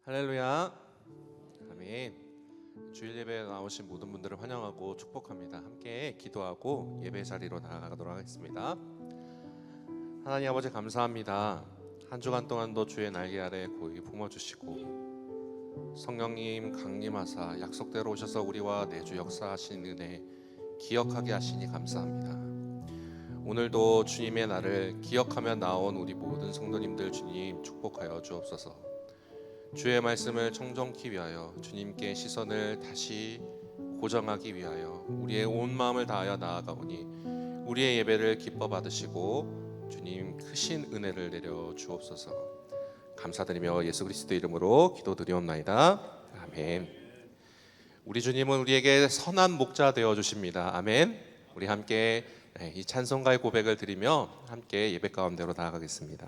할렐루야. 아멘. 주일 예배에 나오신 모든 분들을 환영하고 축복합니다. 함께 기도하고 예배 자리로 나아가도록 하겠습니다. 하나님 아버지 감사합니다. 한 주간 동안도 주의 날개 아래 고이 품어주시고 성령님 강림하사 약속대로 오셔서 우리와 내주 역사하신 은혜 기억하게 하시니 감사합니다. 오늘도 주님의 날을 기억하며 나온 우리 모든 성도님들 주님 축복하여 주옵소서. 주의 말씀을 청정케 위하여 주님께 시선을 다시 고정하기 위하여 우리의 온 마음을 다하여 나아가오니 우리의 예배를 기뻐 받으시고 주님 크신 은혜를 내려 주옵소서. 감사드리며 예수 그리스도 이름으로 기도드리옵나이다. 아멘. 우리 주님은 우리에게 선한 목자 되어 주십니다. 아멘. 우리 함께 이 찬송가의 고백을 드리며 함께 예배 가운데로 나아가겠습니다.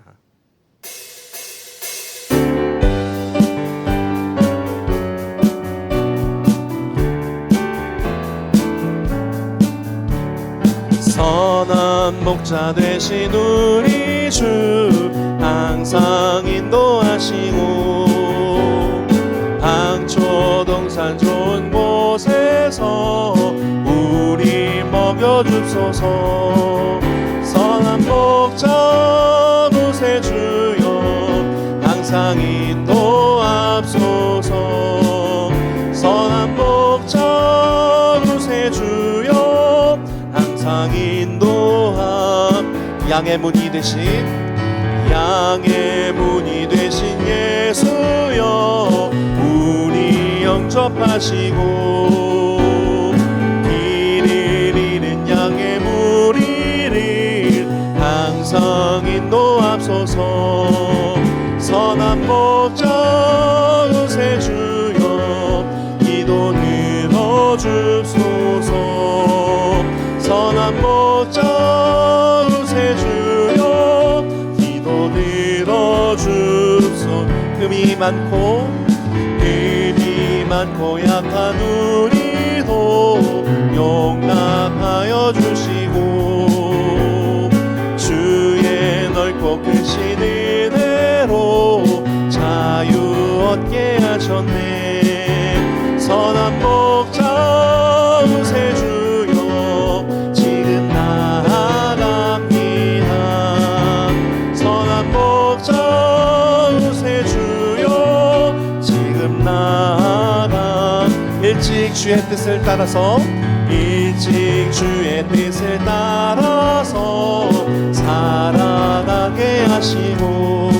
선한 목자 되신 우리 주 항상 인도하시고 방초동산 좋은 곳에서 우리 먹여줍소서. 선한 목자 구세주여 항상 인도하옵소서. 선한 목자 구세주여 항상 인도함. 양의 문이 되신 예수여 우리 영접하시고 길을 잃은 양의 무리를 항상 인도하옵소서. 선한 목자 구세주여 기도 들어주소서. 선한 목자 구세주여 기도 들어주소. 흠이 많고 약한 우리도 용납하여 주시고 주의 넓고 크신 은혜로 자유 얻게 하셨네. 선한 목자 구세주여 지금 나아갑니다. 선한 목자 구세주여 지금 나아가. 일찍 주의 뜻을 따라서 살아가게 하시고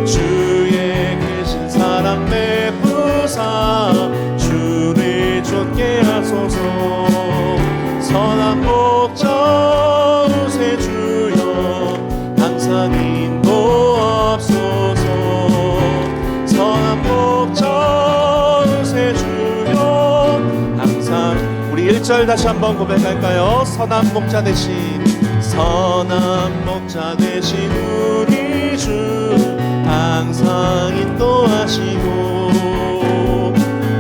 주의 크신 사랑 베푸사 주를 쫓게 하소서. 선한 목자 구세주여 항상 인도하옵소서. 선한 목자 구세주여 항상. 우리 1절 다시 한번 고백할까요? 선한 목자 되신 우리 주 항상 인도하시고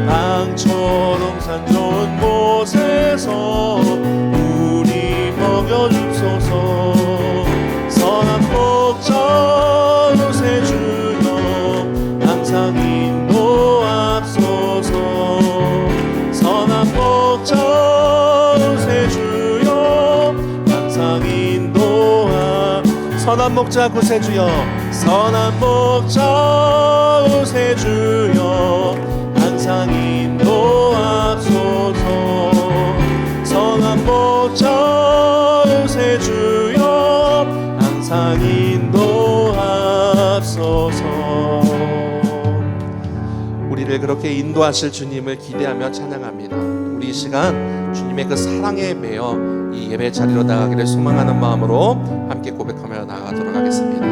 방초동산 좋은 곳에서 우리 먹여줍소서. 선한 목자 구세주여 항상 인도하옵소서. 선한 목자 구세주여 항상 인도하. 선한 목자 구세주여 선한 목자 구세주여 항상 인도하옵소서. 선한 목자 구세주여 항상 인도하옵소서. 우리를 그렇게 인도하실 주님을 기대하며 찬양합니다. 우리 이 시간 주님의 그 사랑에 매여 이 예배 자리로 나가기를 소망하는 마음으로 함께 고백하며 나가도록 하겠습니다.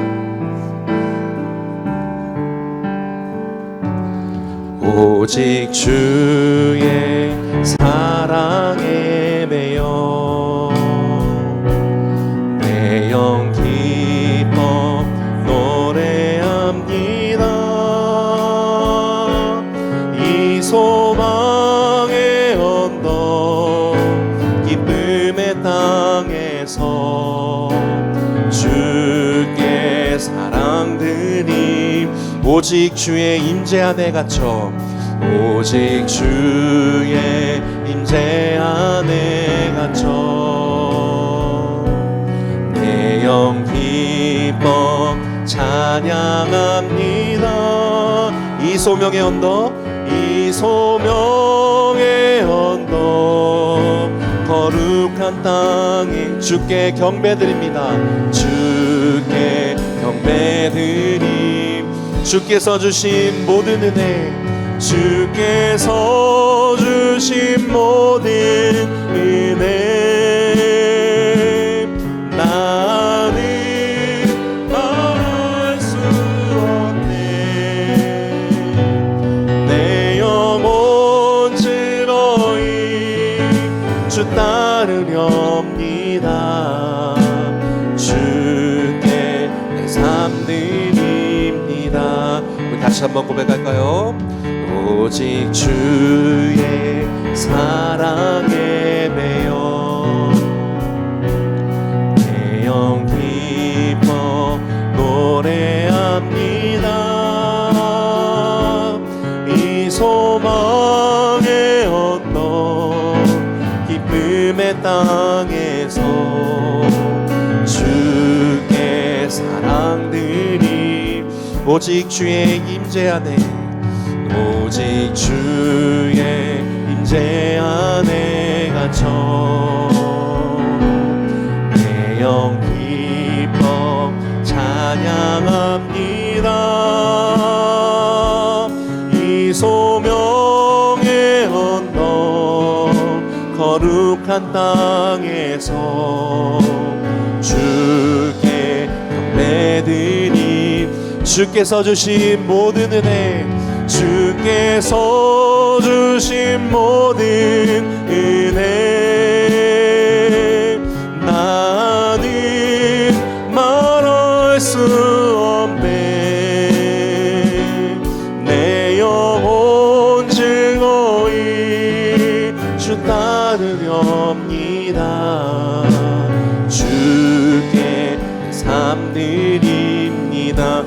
오직 주의 사랑에 매여 내 영 기뻐 노래합니다. 이 소망의 언덕 기쁨의 땅에서 주께 사랑 드림 오직 주의 임재 안에 갇혀 오직 주의 임재 안에 갇혀 내 영 기뻐 찬양합니다. 이 소명의 언덕 이 소명의 언덕 거룩한 땅에 주께 경배드립니다. 주께 경배드림 주께서 주신 모든 은혜 주께서 주신 모든 은혜 나는 말할 수 없네 내 영혼 즐거이 주 따르렵니다 주께 내 삶 드립니다. 우리 다시 한번 고백할까요? 오직 주의 사랑에 매여 내 영 기뻐 노래합니다. 이 소망의 언덕 기쁨의 땅에서 주께 사랑드리 오직 주의 임재 안에 오직 주의 임재 안에 갇혀 내 영 기뻐 찬양합니다. 이 소명의 언덕 거룩한 땅에서 주께 경배드림 주께서 주신 모든 은혜 주께서 주신 모든 은혜 나는 말할 수 없네 내 영혼 즐거이 주 따르렵니다. 주께 삶 드립니다.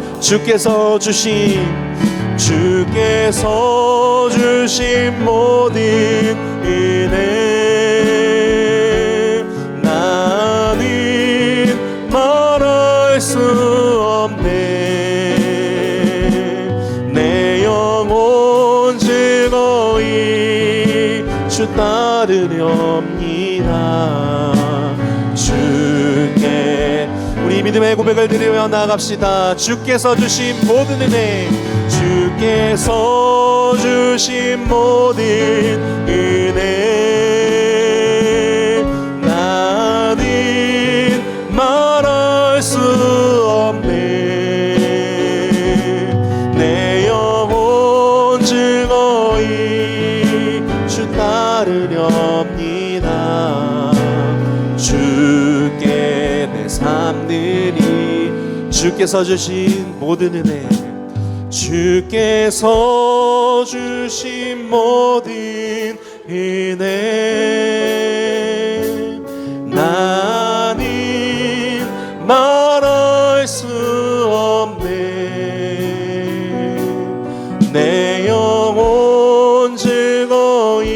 주께서 주신 모든 은혜 나는 말할 수 없네 내 영혼 즐거이 주 따르렵니다. 주께 우리 믿음의 고백을 드리며 나아갑시다. 주께서 주신 모든 은혜 주께서 주신 모든 은혜 나는 말할 수 없네 내 영혼 즐거이 주 따르렵니다. 주께 내 삶 드리 주께서 주신 모든 은혜 주께서 주신 모든 은혜 나는 말할 수 없네 내 영혼 즐거이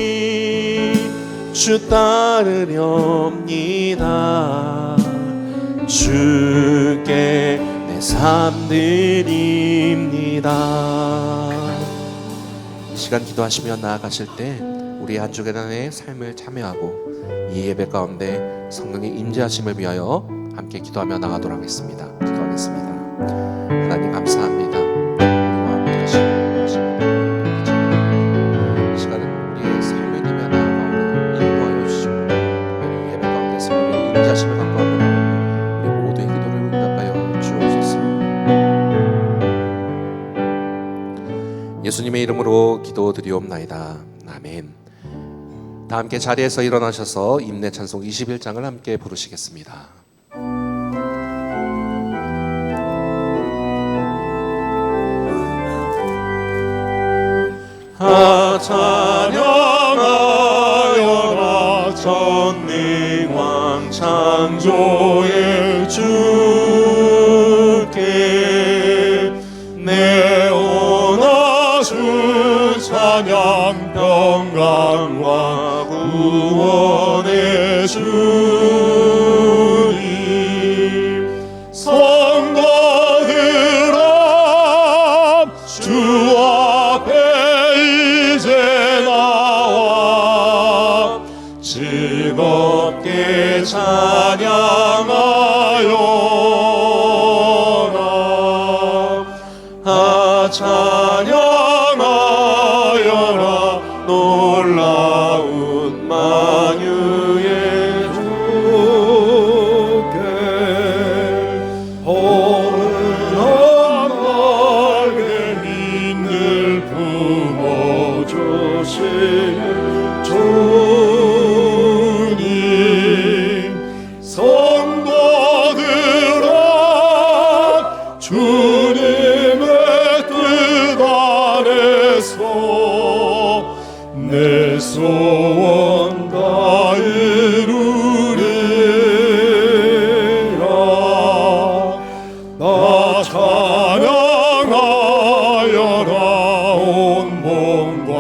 주 따르렵니다. 주께 내 삶 드립니다. 이 시간 기도하시며 나아가실 때 우리 한 주간의 삶을 참여하고 이 예배 가운데 성령의 임재하심을 위하여 함께 기도하며 나가도록 하겠습니다. 기도하겠습니다. 하나님 감사합니다. 이 시간은 우리의 삶을 위하여 나아가오니 인도하여 주시고 이 예배 가운데 성령의 임재하심을 강구하며 우리 모두의 기도를 응답하여 주옵소서. 예수님의 이름으로 기도드리옵나이다. 아멘. 다 함께 자리에서 일어나셔서 임내 찬송 21장을 함께 부르시겠습니다. 찬양하여라 전능왕 창조의 주께 내 되오나 주 찬양 평강과 구원의 주님 성도들아 주 앞에 이제 나와 즐겁게 찬양하여라 찬양하여라 놀라운 만유의 주께 어른한 날개 믿는 부모 주시는 주님 성도들아 주님의 뜻 안에서 내 소원 다 이루리라 나 찬양하여라 온 몸과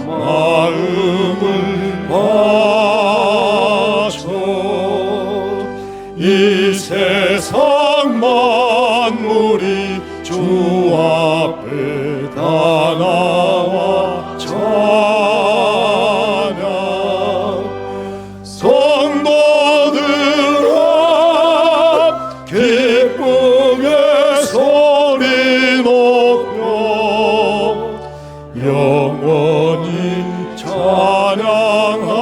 마음을 바쳐 이 세상 만물이 주 앞에 다 나와 찬양 성도들아 기쁨의 소리 높여 영원히 찬양하여라.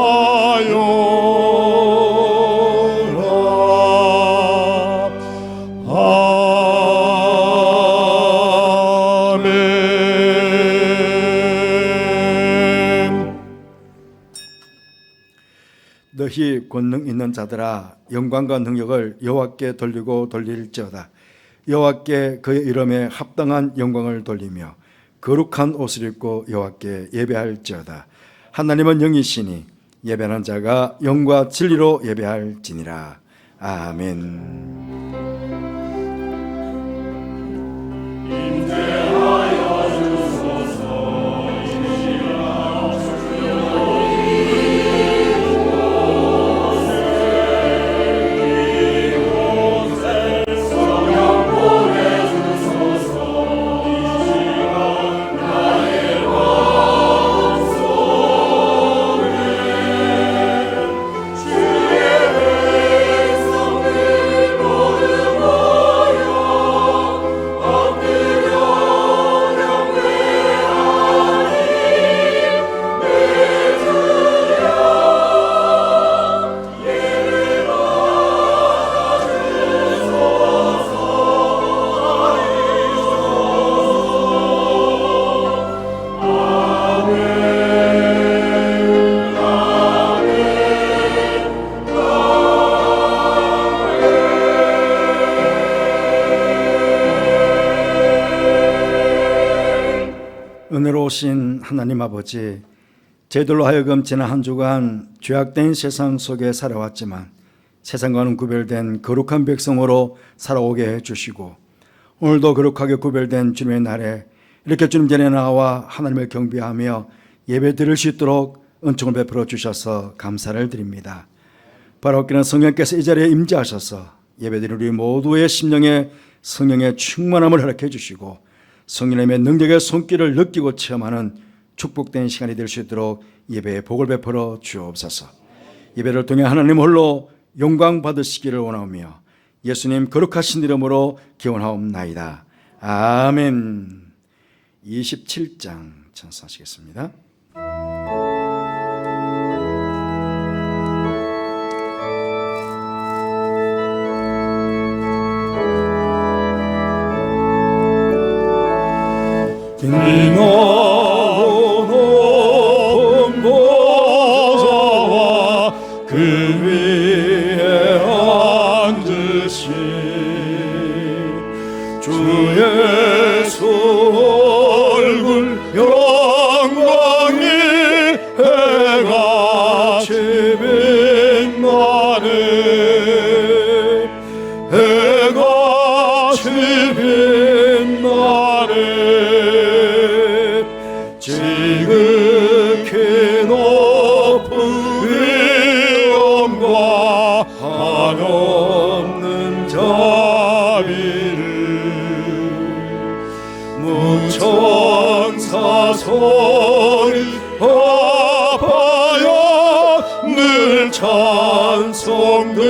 너희 권능 있는 자들아 영광과 능력을 여호와께 돌리고 돌릴지어다. 여호와께 그의 이름에 합당한 영광을 돌리며 거룩한 옷을 입고 여호와께 예배할지어다. 하나님은 영이시니 예배하는 자가 영과 진리로 예배할지니라. 아멘. 은혜로우신 하나님 아버지, 저희들로 하여금 지난 한 주간 죄악된 세상 속에 살아왔지만 세상과는 구별된 거룩한 백성으로 살아오게 해주시고 오늘도 거룩하게 구별된 주님의 날에 이렇게 주님 전에 나와 하나님을 경배하며 예배 드릴 수 있도록 은총을 베풀어 주셔서 감사를 드립니다. 바라옵기는 성령께서 이 자리에 임재하셔서 예배드리는 우리 모두의 심령에 성령의 충만함을 허락해 주시고 성령님의 능력의 손길을 느끼고 체험하는 축복된 시간이 될 수 있도록 예배의 복을 베풀어 주옵소서. 예배를 통해 하나님 홀로 영광 받으시기를 원하오며 예수님 거룩하신 이름으로 기원하옵나이다. 아멘. 27장 찬송하시겠습니다. 높은 보좌와 그 위에 앉으신 주 예수 얼굴 영광이 해같이 빛나네 해같이 빛나네 지극히 높은 위엄과 한없는 자비를 무천사 소리 아파야 늘 찬송드리네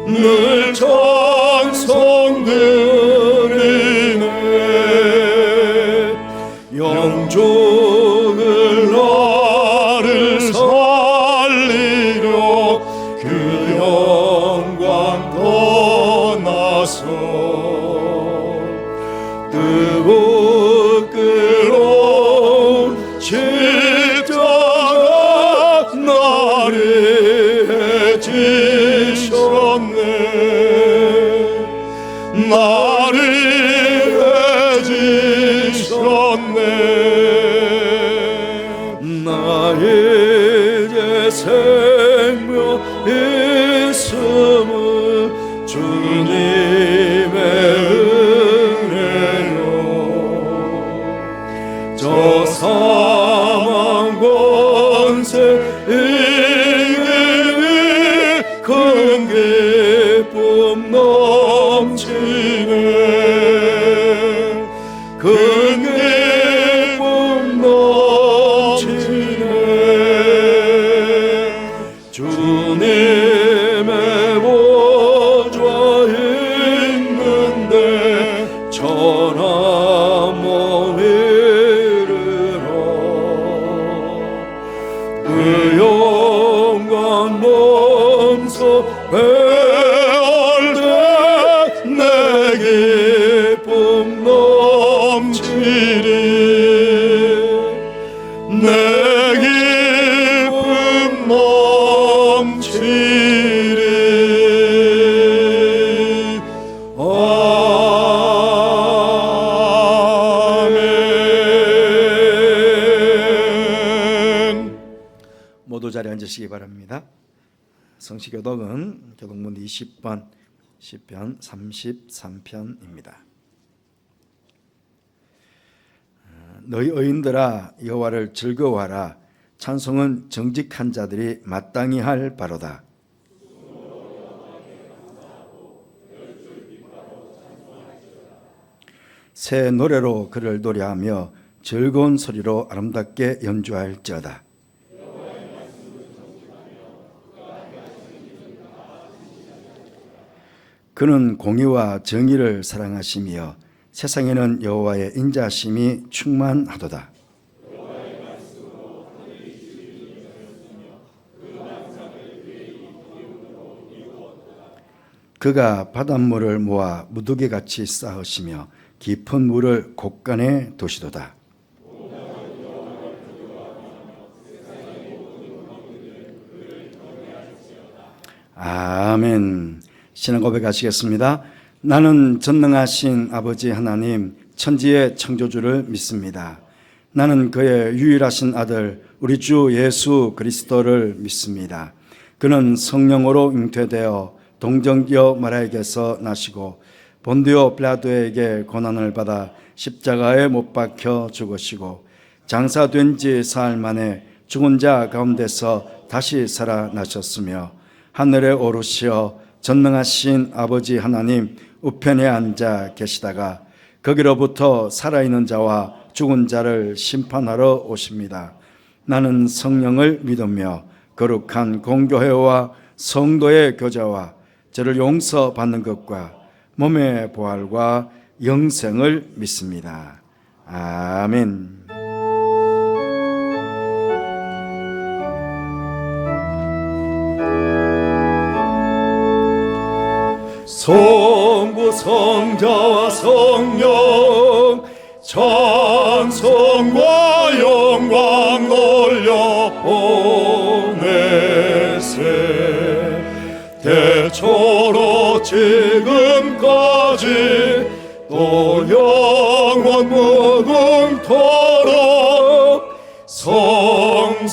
늘 찬송드리네 영종을 나를 살리려 그 영광 떠나서 뜨겁게 십자가 나를 해지셨네 나를 해지셨네 나의 이제 생명 있음은 주님의 은혜요 저 사망 권세 이기니 큰 기쁨 넘치네 큰 기쁨 넘치네 주님의 보좌 있는데 천한 몸이 그 영광 몸소 배울 때 내 기쁨 넘치리 내 기쁨 넘치리 아멘. 모두 자리에 앉으시기 바랍니다. 성시교독은 교독문 20번 시편 33편입니다. 너희 의인들아 여호와를 즐거워하라. 찬송은 정직한 자들이 마땅히 할 바로다. 새 노래로 그를 노래하며 즐거운 소리로 아름답게 연주할지어다. 그는 공의와 정의를 사랑하시며 세상에는 여호와의 인자심이 충만하도다. 그가 바닷물을 모아 무더기같이 쌓으시며 깊은 물을 곳간에 두시도다. 아멘. 신앙 고백하시겠습니다. 나는 전능하신 아버지 하나님 천지의 창조주를 믿습니다. 나는 그의 유일하신 아들 우리 주 예수 그리스도를 믿습니다. 그는 성령으로 잉태되어 동정녀 마리아에게서 나시고 본디오 빌라도에게 고난을 받아 십자가에 못 박혀 죽으시고 장사된 지 사흘 만에 죽은 자 가운데서 다시 살아나셨으며 하늘에 오르시어 전능하신 아버지 하나님 우편에 앉아 계시다가 거기로부터 살아있는 자와 죽은 자를 심판하러 오십니다. 나는 성령을 믿으며 거룩한 공교회와 성도의 교제와 저를 용서받는 것과 몸의 부활과 영생을 믿습니다. 아멘. 성부 성자와 성령 찬송과 영광 돌려 보내세 대초로 지금까지 또 영원 무궁토록 성삼위께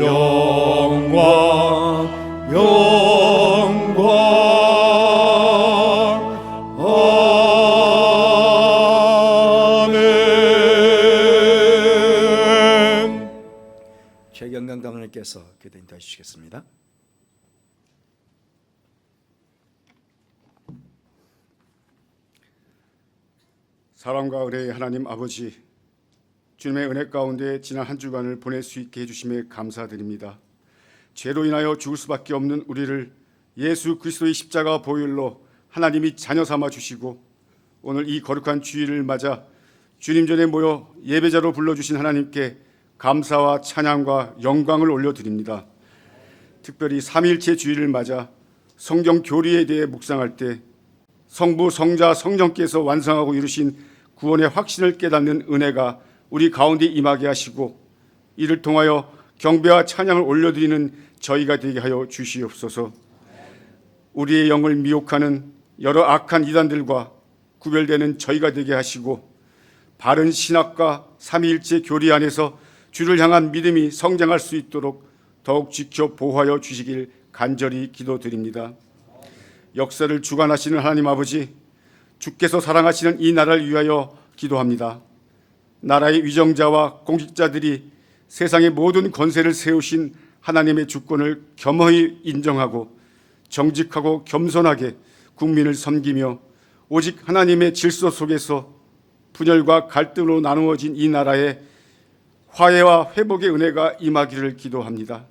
영광 영광 목사님께서 기도 인도해 주시겠습니다. 사랑과 은혜의 하나님 아버지, 주님의 은혜 가운데 지난 한 주간을 보낼 수 있게 해주심에 감사드립니다. 죄로 인하여 죽을 수밖에 없는 우리를 예수 그리스도의 십자가 보혈로 하나님이 자녀 삼아 주시고, 오늘 이 거룩한 주일을 맞아 주님 전에 모여 예배자로 불러주신 하나님께 감사와 찬양과 영광을 올려드립니다. 특별히 삼위일체 주일을 맞아 성경 교리에 대해 묵상할 때 성부, 성자, 성령께서 완성하고 이루신 구원의 확신을 깨닫는 은혜가 우리 가운데 임하게 하시고, 이를 통하여 경배와 찬양을 올려드리는 저희가 되게 하여 주시옵소서. 우리의 영을 미혹하는 여러 악한 이단들과 구별되는 저희가 되게 하시고, 바른 신학과 삼위일체 교리 안에서 주를 향한 믿음이 성장할 수 있도록 더욱 지켜 보호하여 주시길 간절히 기도드립니다. 역사를 주관하시는 하나님 아버지, 주께서 사랑하시는 이 나라를 위하여 기도합니다. 나라의 위정자와 공직자들이 세상의 모든 권세를 세우신 하나님의 주권을 겸허히 인정하고 정직하고 겸손하게 국민을 섬기며 오직 하나님의 질서 속에서 분열과 갈등으로 나누어진 이 나라에 화해와 회복의 은혜가 임하기를 기도합니다.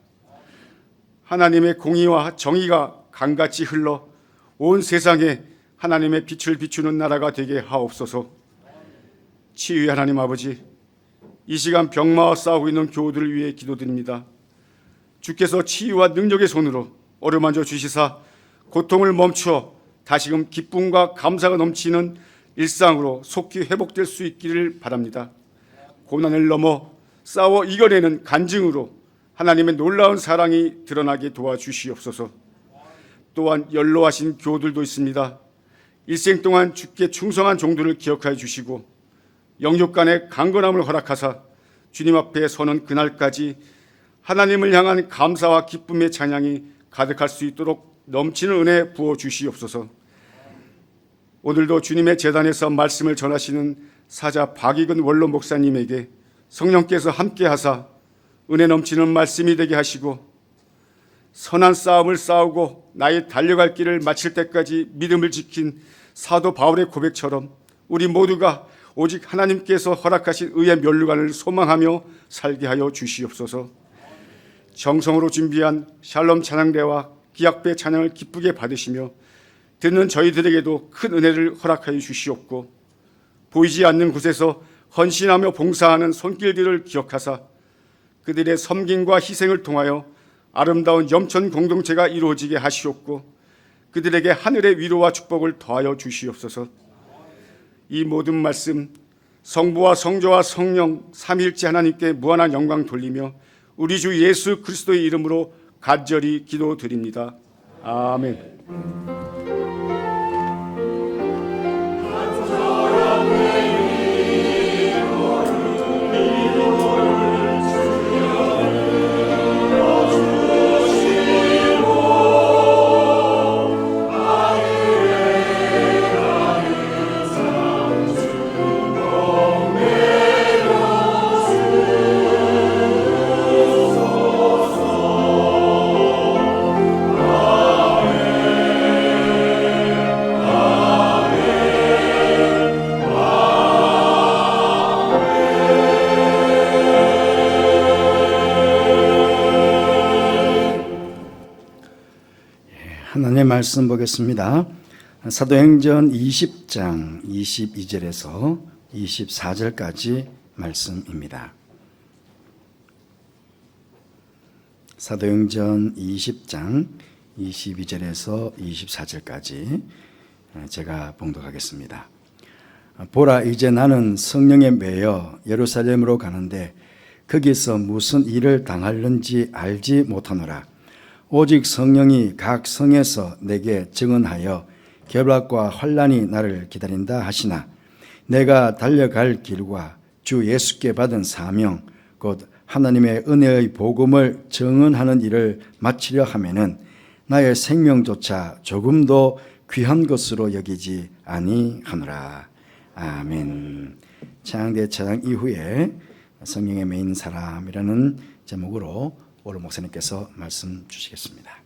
하나님의 공의와 정의가 강같이 흘러 온 세상에 하나님의 빛을 비추는 나라가 되게 하옵소서. 치유의 하나님 아버지, 이 시간 병마와 싸우고 있는 교우들을 위해 기도드립니다. 주께서 치유와 능력의 손으로 어루만져 주시사 고통을 멈추어 다시금 기쁨과 감사가 넘치는 일상으로 속히 회복될 수 있기를 바랍니다. 고난을 넘어 싸워 이겨내는 간증으로 하나님의 놀라운 사랑이 드러나게 도와주시옵소서. 또한 연로하신 교우들도 있습니다. 일생 동안 주께 충성한 종들을 기억하여 주시고 영육 간의 강건함을 허락하사 주님 앞에 서는 그날까지 하나님을 향한 감사와 기쁨의 찬양이 가득할 수 있도록 넘치는 은혜 부어 주시옵소서. 오늘도 주님의 제단에서 말씀을 전하시는 사자 박익은 원로 목사님에게 성령께서 함께하사 은혜 넘치는 말씀이 되게 하시고, 선한 싸움을 싸우고 나의 달려갈 길을 마칠 때까지 믿음을 지킨 사도 바울의 고백처럼 우리 모두가 오직 하나님께서 허락하신 의의 면류관을 소망하며 살게 하여 주시옵소서. 정성으로 준비한 샬롬 찬양대와 기약배 찬양을 기쁘게 받으시며 듣는 저희들에게도 큰 은혜를 허락하여 주시옵고, 보이지 않는 곳에서 헌신하며 봉사하는 손길들을 기억하사 그들의 섬김과 희생을 통하여 아름다운 염천 공동체가 이루어지게 하시옵고, 그들에게 하늘의 위로와 축복을 더하여 주시옵소서. 이 모든 말씀 성부와 성자와 성령 삼위일체 하나님께 무한한 영광 돌리며 우리 주 예수 그리스도의 이름으로 간절히 기도드립니다. 아멘. 하나님의 말씀 보겠습니다. 사도행전 20장 22절에서 24절까지 말씀입니다. 사도행전 20장 22절에서 24절까지 제가 봉독하겠습니다. 보라, 이제 나는 성령에 매여 예루살렘으로 가는데 거기서 무슨 일을 당할는지 알지 못하노라. 오직 성령이 각 성에서 내게 증언하여 결박과 환난이 나를 기다린다 하시나, 내가 달려갈 길과 주 예수께 받은 사명 곧 하나님의 은혜의 복음을 증언하는 일을 마치려 하면은 나의 생명조차 조금도 귀한 것으로 여기지 아니하노라. 아멘. 찬양대 찬양 이후에 성령의 메인 사람이라는 제목으로 오늘 목사님께서 말씀 주시겠습니다.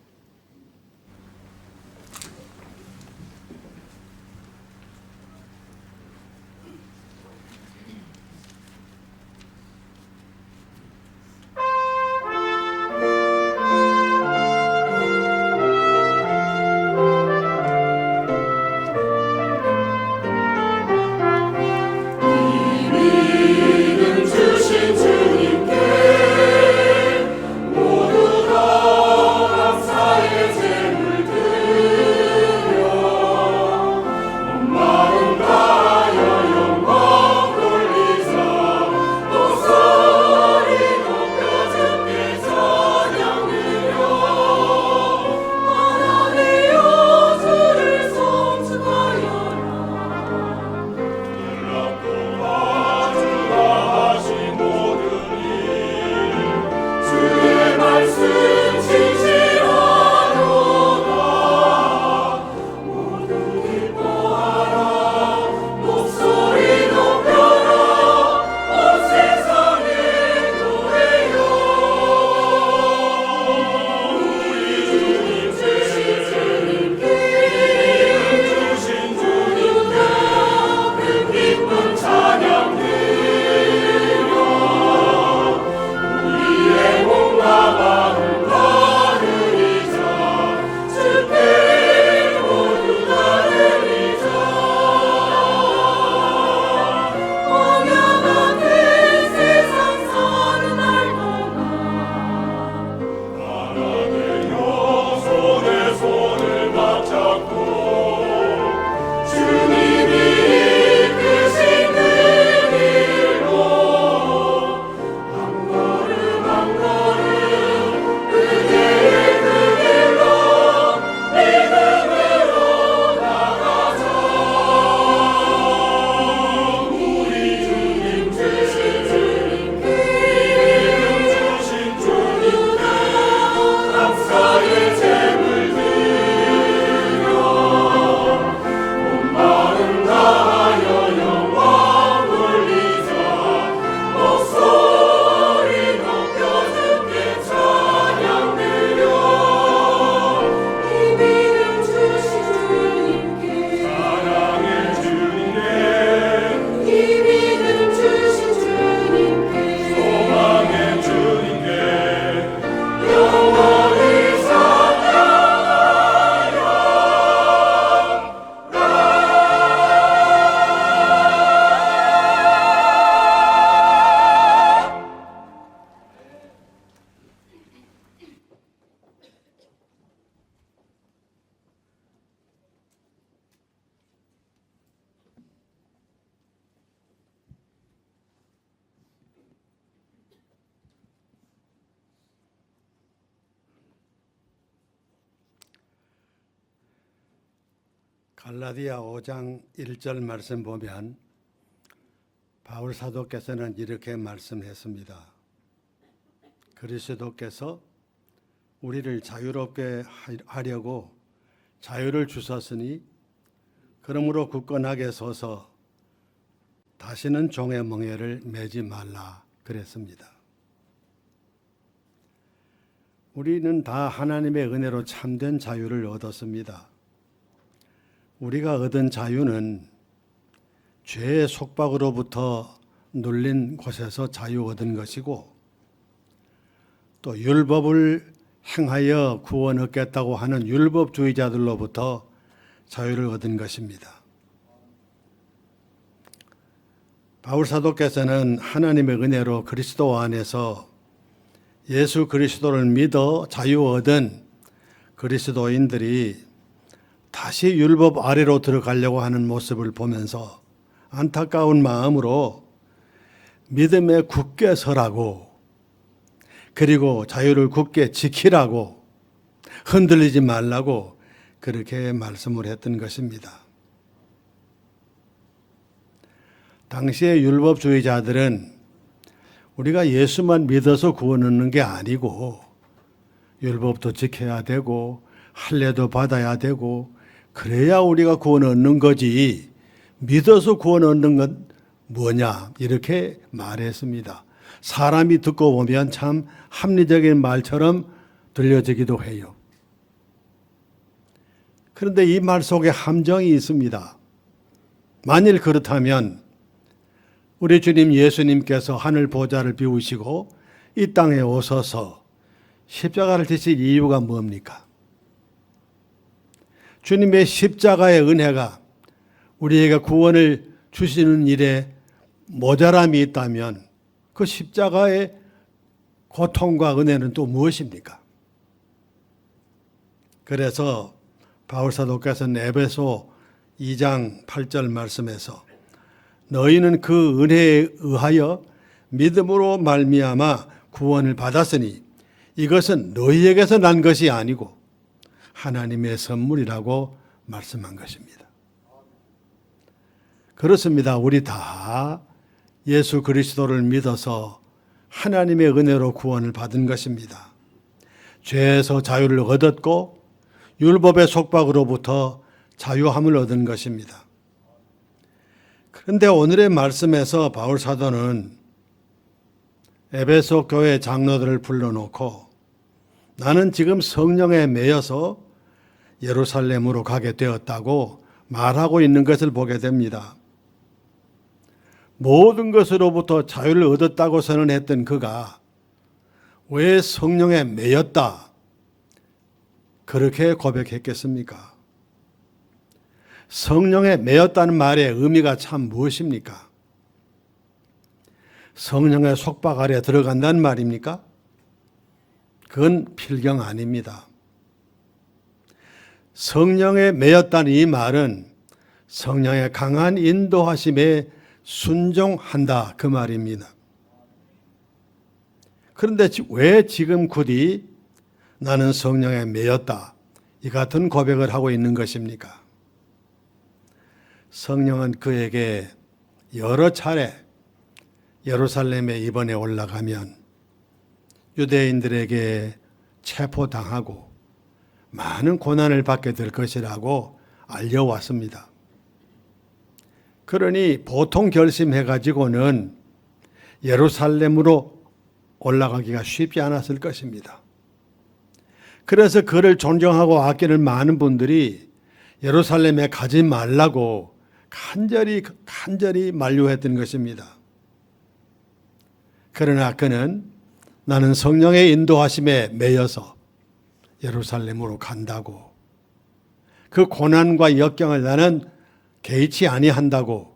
갈라디아 5장 1절 말씀 보면 바울 사도께서는 이렇게 말씀했습니다. 그리스도께서 우리를 자유롭게 하려고 자유를 주셨으니 그러므로 굳건하게 서서 다시는 종의 멍에를 매지 말라 그랬습니다. 우리는 다 하나님의 은혜로 참된 자유를 얻었습니다. 우리가 얻은 자유는 죄의 속박으로부터 눌린 곳에서 자유 얻은 것이고, 또 율법을 행하여 구원 얻겠다고 하는 율법주의자들로부터 자유를 얻은 것입니다. 바울 사도께서는 하나님의 은혜로 그리스도 안에서 예수 그리스도를 믿어 자유 얻은 그리스도인들이 다시 율법 아래로 들어가려고 하는 모습을 보면서 안타까운 마음으로 믿음에 굳게 서라고, 그리고 자유를 굳게 지키라고, 흔들리지 말라고 그렇게 말씀을 했던 것입니다. 당시의 율법주의자들은 우리가 예수만 믿어서 구원 얻는 게 아니고 율법도 지켜야 되고 할례도 받아야 되고 그래야 우리가 구원 얻는 거지, 믿어서 구원 얻는 건 뭐냐 이렇게 말했습니다. 사람이 듣고 보면 참 합리적인 말처럼 들려지기도 해요. 그런데 이 말 속에 함정이 있습니다. 만일 그렇다면 우리 주님 예수님께서 하늘 보좌를 비우시고 이 땅에 오셔서 십자가를 지실 이유가 뭡니까? 주님의 십자가의 은혜가 우리에게 구원을 주시는 일에 모자람이 있다면 그 십자가의 고통과 은혜는 또 무엇입니까? 그래서 바울사도께서는 에베소 2장 8절 말씀에서 너희는 그 은혜에 의하여 믿음으로 말미암아 구원을 받았으니 이것은 너희에게서 난 것이 아니고 하나님의 선물이라고 말씀한 것입니다. 그렇습니다. 우리 다 예수 그리스도를 믿어서 하나님의 은혜로 구원을 받은 것입니다. 죄에서 자유를 얻었고 율법의 속박으로부터 자유함을 얻은 것입니다. 그런데 오늘의 말씀에서 바울 사도는 에베소 교회 장로들을 불러놓고 나는 지금 성령에 매여서 예루살렘으로 가게 되었다고 말하고 있는 것을 보게 됩니다. 모든 것으로부터 자유를 얻었다고 선언했던 그가 왜 성령에 매였다 그렇게 고백했겠습니까? 성령에 매였다는 말의 의미가 참 무엇입니까? 성령의 속박 아래 들어간다는 말입니까? 그건 필경 아닙니다. 성령에 매였다는 이 말은 성령의 강한 인도하심에 순종한다 그 말입니다. 그런데 왜 지금 굳이 나는 성령에 매였다 이 같은 고백을 하고 있는 것입니까? 성령은 그에게 여러 차례 예루살렘에 이번에 올라가면 유대인들에게 체포당하고 많은 고난을 받게 될 것이라고 알려왔습니다. 그러니 보통 결심해가지고는 예루살렘으로 올라가기가 쉽지 않았을 것입니다. 그래서 그를 존경하고 아끼는 많은 분들이 예루살렘에 가지 말라고 간절히 만류했던 것입니다. 그러나 그는 나는 성령의 인도하심에 매여서 예루살렘으로 간다고 그 고난과 역경을 나는 개의치 아니한다고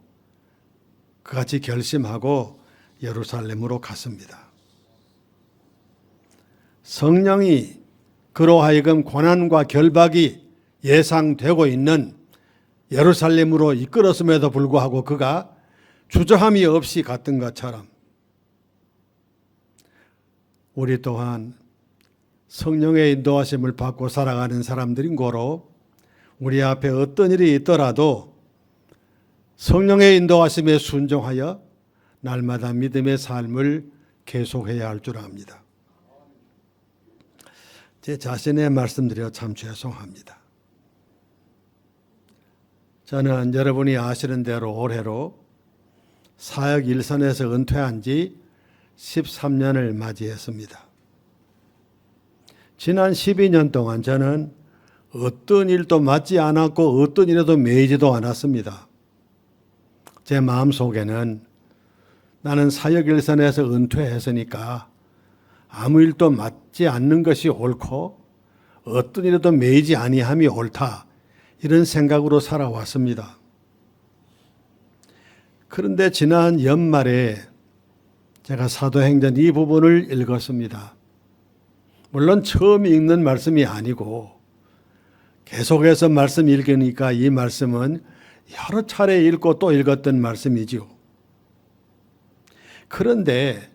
그같이 결심하고 예루살렘으로 갔습니다. 성령이 그로 하여금 고난과 결박이 예상되고 있는 예루살렘으로 이끌었음에도 불구하고 그가 주저함이 없이 갔던 것처럼 우리 또한 성령의 인도하심을 받고 살아가는 사람들인 고로 우리 앞에 어떤 일이 있더라도 성령의 인도하심에 순종하여 날마다 믿음의 삶을 계속해야 할 줄 압니다. 제 자신의 말씀드려 참 죄송합니다. 저는 여러분이 아시는 대로 올해로 사역 일선에서 은퇴한 지 13년을 맞이했습니다. 지난 12년 동안 저는 어떤 일도 맞지 않았고 어떤 일에도 매이지도 않았습니다. 제 마음속에는 나는 사역 일선에서 은퇴했으니까 아무 일도 맞지 않는 것이 옳고 어떤 일에도 매이지 아니함이 옳다 이런 생각으로 살아왔습니다. 그런데 지난 연말에 제가 사도행전 이 부분을 읽었습니다. 물론 처음 읽는 말씀이 아니고 계속해서 말씀 읽으니까 이 말씀은 여러 차례 읽고 또 읽었던 말씀이지요. 그런데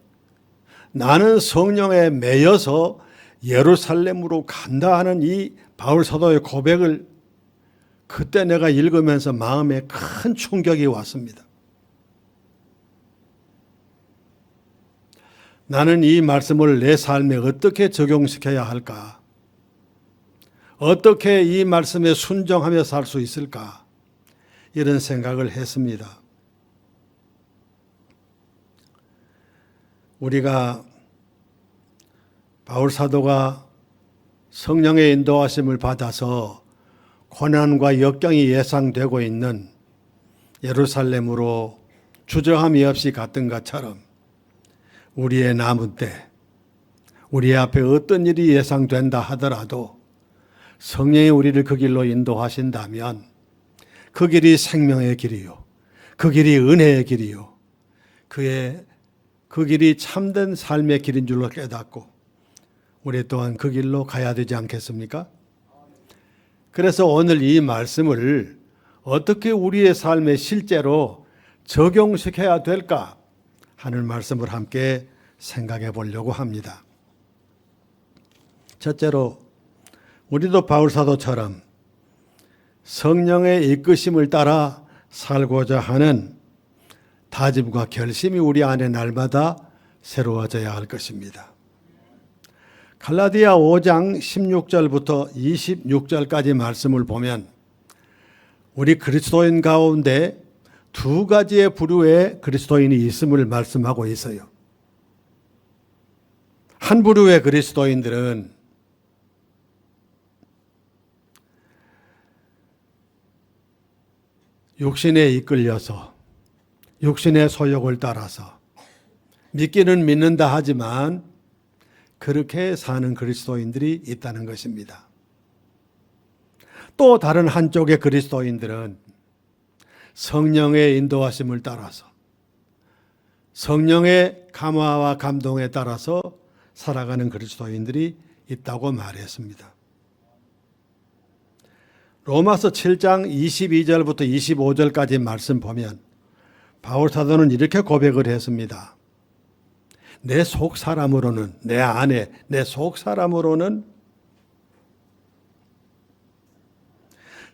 나는 성령에 매여서 예루살렘으로 간다 하는 이 바울 사도의 고백을 그때 내가 읽으면서 마음에 큰 충격이 왔습니다. 나는 이 말씀을 내 삶에 어떻게 적용시켜야 할까? 어떻게 이 말씀에 순종하며 살 수 있을까? 이런 생각을 했습니다. 우리가 바울 사도가 성령의 인도하심을 받아서 고난과 역경이 예상되고 있는 예루살렘으로 주저함이 없이 갔던 것처럼 우리의 남은 때 우리 앞에 어떤 일이 예상된다 하더라도 성령이 우리를 그 길로 인도하신다면 그 길이 생명의 길이요, 그 길이 은혜의 길이요, 그 길이 참된 삶의 길인 줄로 깨닫고 우리 또한 그 길로 가야 되지 않겠습니까? 그래서 오늘 이 말씀을 어떻게 우리의 삶에 실제로 적용시켜야 될까 하는 말씀을 함께 생각해 보려고 합니다. 첫째로 우리도 바울 사도처럼 성령의 이끄심을 따라 살고자 하는 다짐과 결심이 우리 안에 날마다 새로워져야 할 것입니다. 갈라디아 5장 16절부터 26절까지 말씀을 보면 우리 그리스도인 가운데 두 가지의 부류의 그리스도인이 있음을 말씀하고 있어요. 한 부류의 그리스도인들은 육신에 이끌려서 육신의 소욕을 따라서 믿기는 믿는다 하지만 그렇게 사는 그리스도인들이 있다는 것입니다. 또 다른 한쪽의 그리스도인들은 성령의 인도하심을 따라서 성령의 감화와 감동에 따라서 살아가는 그리스도인들이 있다고 말했습니다. 로마서 7장 22절부터 25절까지 말씀 보면 바울 사도는 이렇게 고백을 했습니다. 내 속 사람으로는, 내 안에 내 속 사람으로는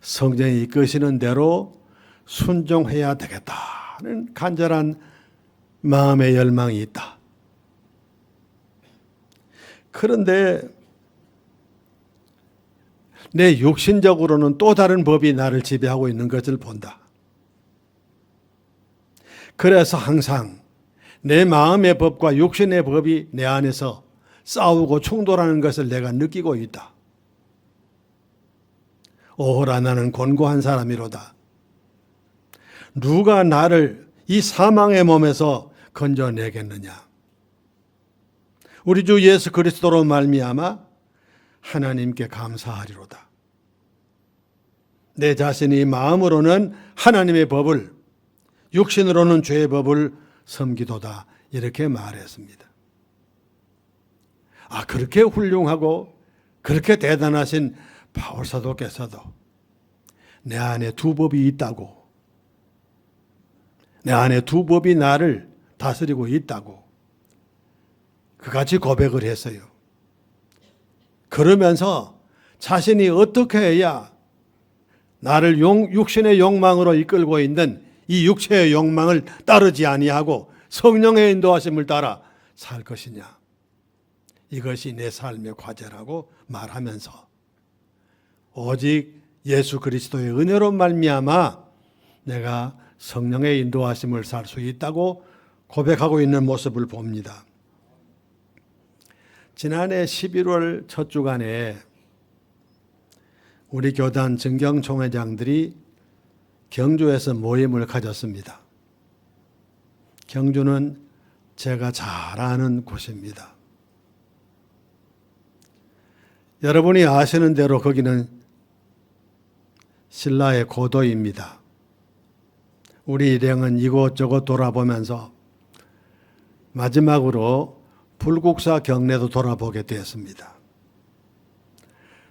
성령이 이끄시는 대로 순종해야 되겠다는 간절한 마음의 열망이 있다. 그런데 내 육신적으로는 또 다른 법이 나를 지배하고 있는 것을 본다. 그래서 항상 내 마음의 법과 육신의 법이 내 안에서 싸우고 충돌하는 것을 내가 느끼고 있다. 오호라 나는 곤고한 사람이로다. 누가 나를 이 사망의 몸에서 건져내겠느냐. 우리 주 예수 그리스도로 말미암아 하나님께 감사하리로다. 내 자신이 마음으로는 하나님의 법을, 육신으로는 죄의 법을 섬기도다. 이렇게 말했습니다. 그렇게 훌륭하고 그렇게 대단하신 바울 사도께서도 내 안에 두 법이 있다고, 내 안에 두 법이 나를 다스리고 있다고 그같이 고백을 했어요. 그러면서 자신이 어떻게 해야 나를 육신의 욕망으로 이끌고 있는 이 육체의 욕망을 따르지 아니하고 성령의 인도하심을 따라 살 것이냐. 이것이 내 삶의 과제라고 말하면서 오직 예수 그리스도의 은혜로 말미암아 내가 성령의 인도하심을 살 수 있다고 고백하고 있는 모습을 봅니다. 지난해 11월 첫 주간에 우리 교단 정경총회장들이 경주에서 모임을 가졌습니다. 경주는 제가 잘 아는 곳입니다. 여러분이 아시는 대로 거기는 신라의 고도입니다. 우리 일행은 이곳저곳 돌아보면서 마지막으로 불국사 경내도 돌아보게 되었습니다.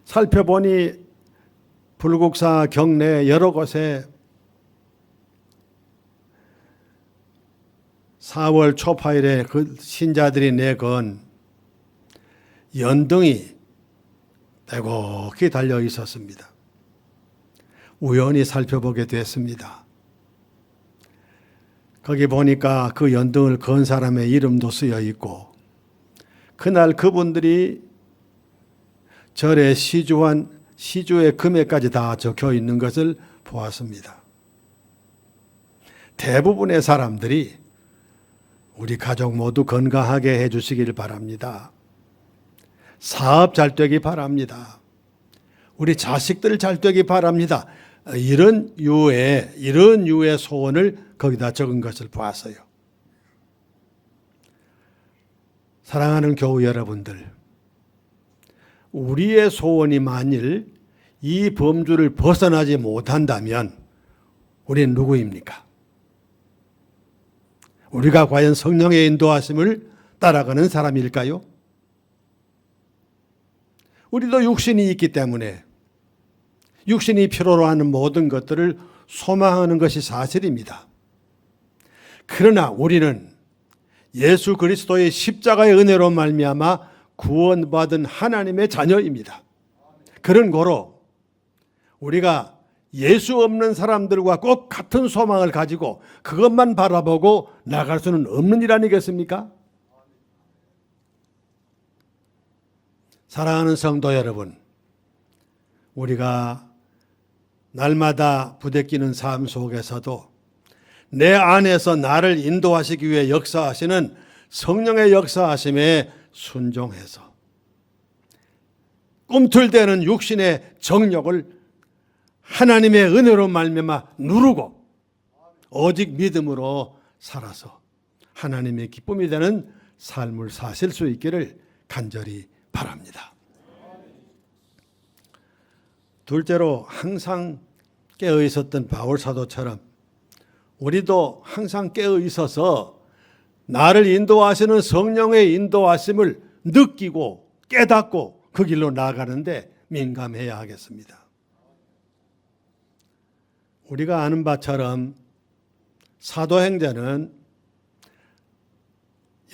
살펴보니 불국사 경내 여러 곳에 4월 초파일에 그 신자들이 내건 연등이 빼곡히 달려 있었습니다. 우연히 살펴보게 됐습니다. 거기 보니까 그 연등을 건 사람의 이름도 쓰여 있고 그날 그분들이 절에 시주의 금액까지 다 적혀 있는 것을 보았습니다. 대부분의 사람들이 우리 가족 모두 건강하게 해주시길 바랍니다. 사업 잘 되기 바랍니다. 우리 자식들 잘 되기 바랍니다. 이런 유의 소원을 거기다 적은 것을 보았어요. 사랑하는 교우 여러분들, 우리의 소원이 만일 이 범주를 벗어나지 못한다면 우리는 누구입니까? 우리가 과연 성령의 인도하심을 따라가는 사람일까요? 우리도 육신이 있기 때문에 육신이 필요로 하는 모든 것들을 소망하는 것이 사실입니다. 그러나 우리는 예수 그리스도의 십자가의 은혜로 말미암아 구원받은 하나님의 자녀입니다. 그런 고로 우리가 예수 없는 사람들과 꼭 같은 소망을 가지고 그것만 바라보고 나갈 수는 없는 일 아니겠습니까? 사랑하는 성도 여러분, 우리가 날마다 부대끼는 삶 속에서도 내 안에서 나를 인도하시기 위해 역사하시는 성령의 역사하심에 순종해서 꿈틀대는 육신의 정욕을 하나님의 은혜로 말미암아 누르고 오직 믿음으로 살아서 하나님의 기쁨이 되는 삶을 사실 수 있기를 간절히 바랍니다. 둘째로 항상 깨어 있었던 바울 사도처럼 우리도 항상 깨어 있어서 나를 인도하시는 성령의 인도하심을 느끼고 깨닫고 그 길로 나아가는데 민감해야 하겠습니다. 우리가 아는 바처럼 사도행전은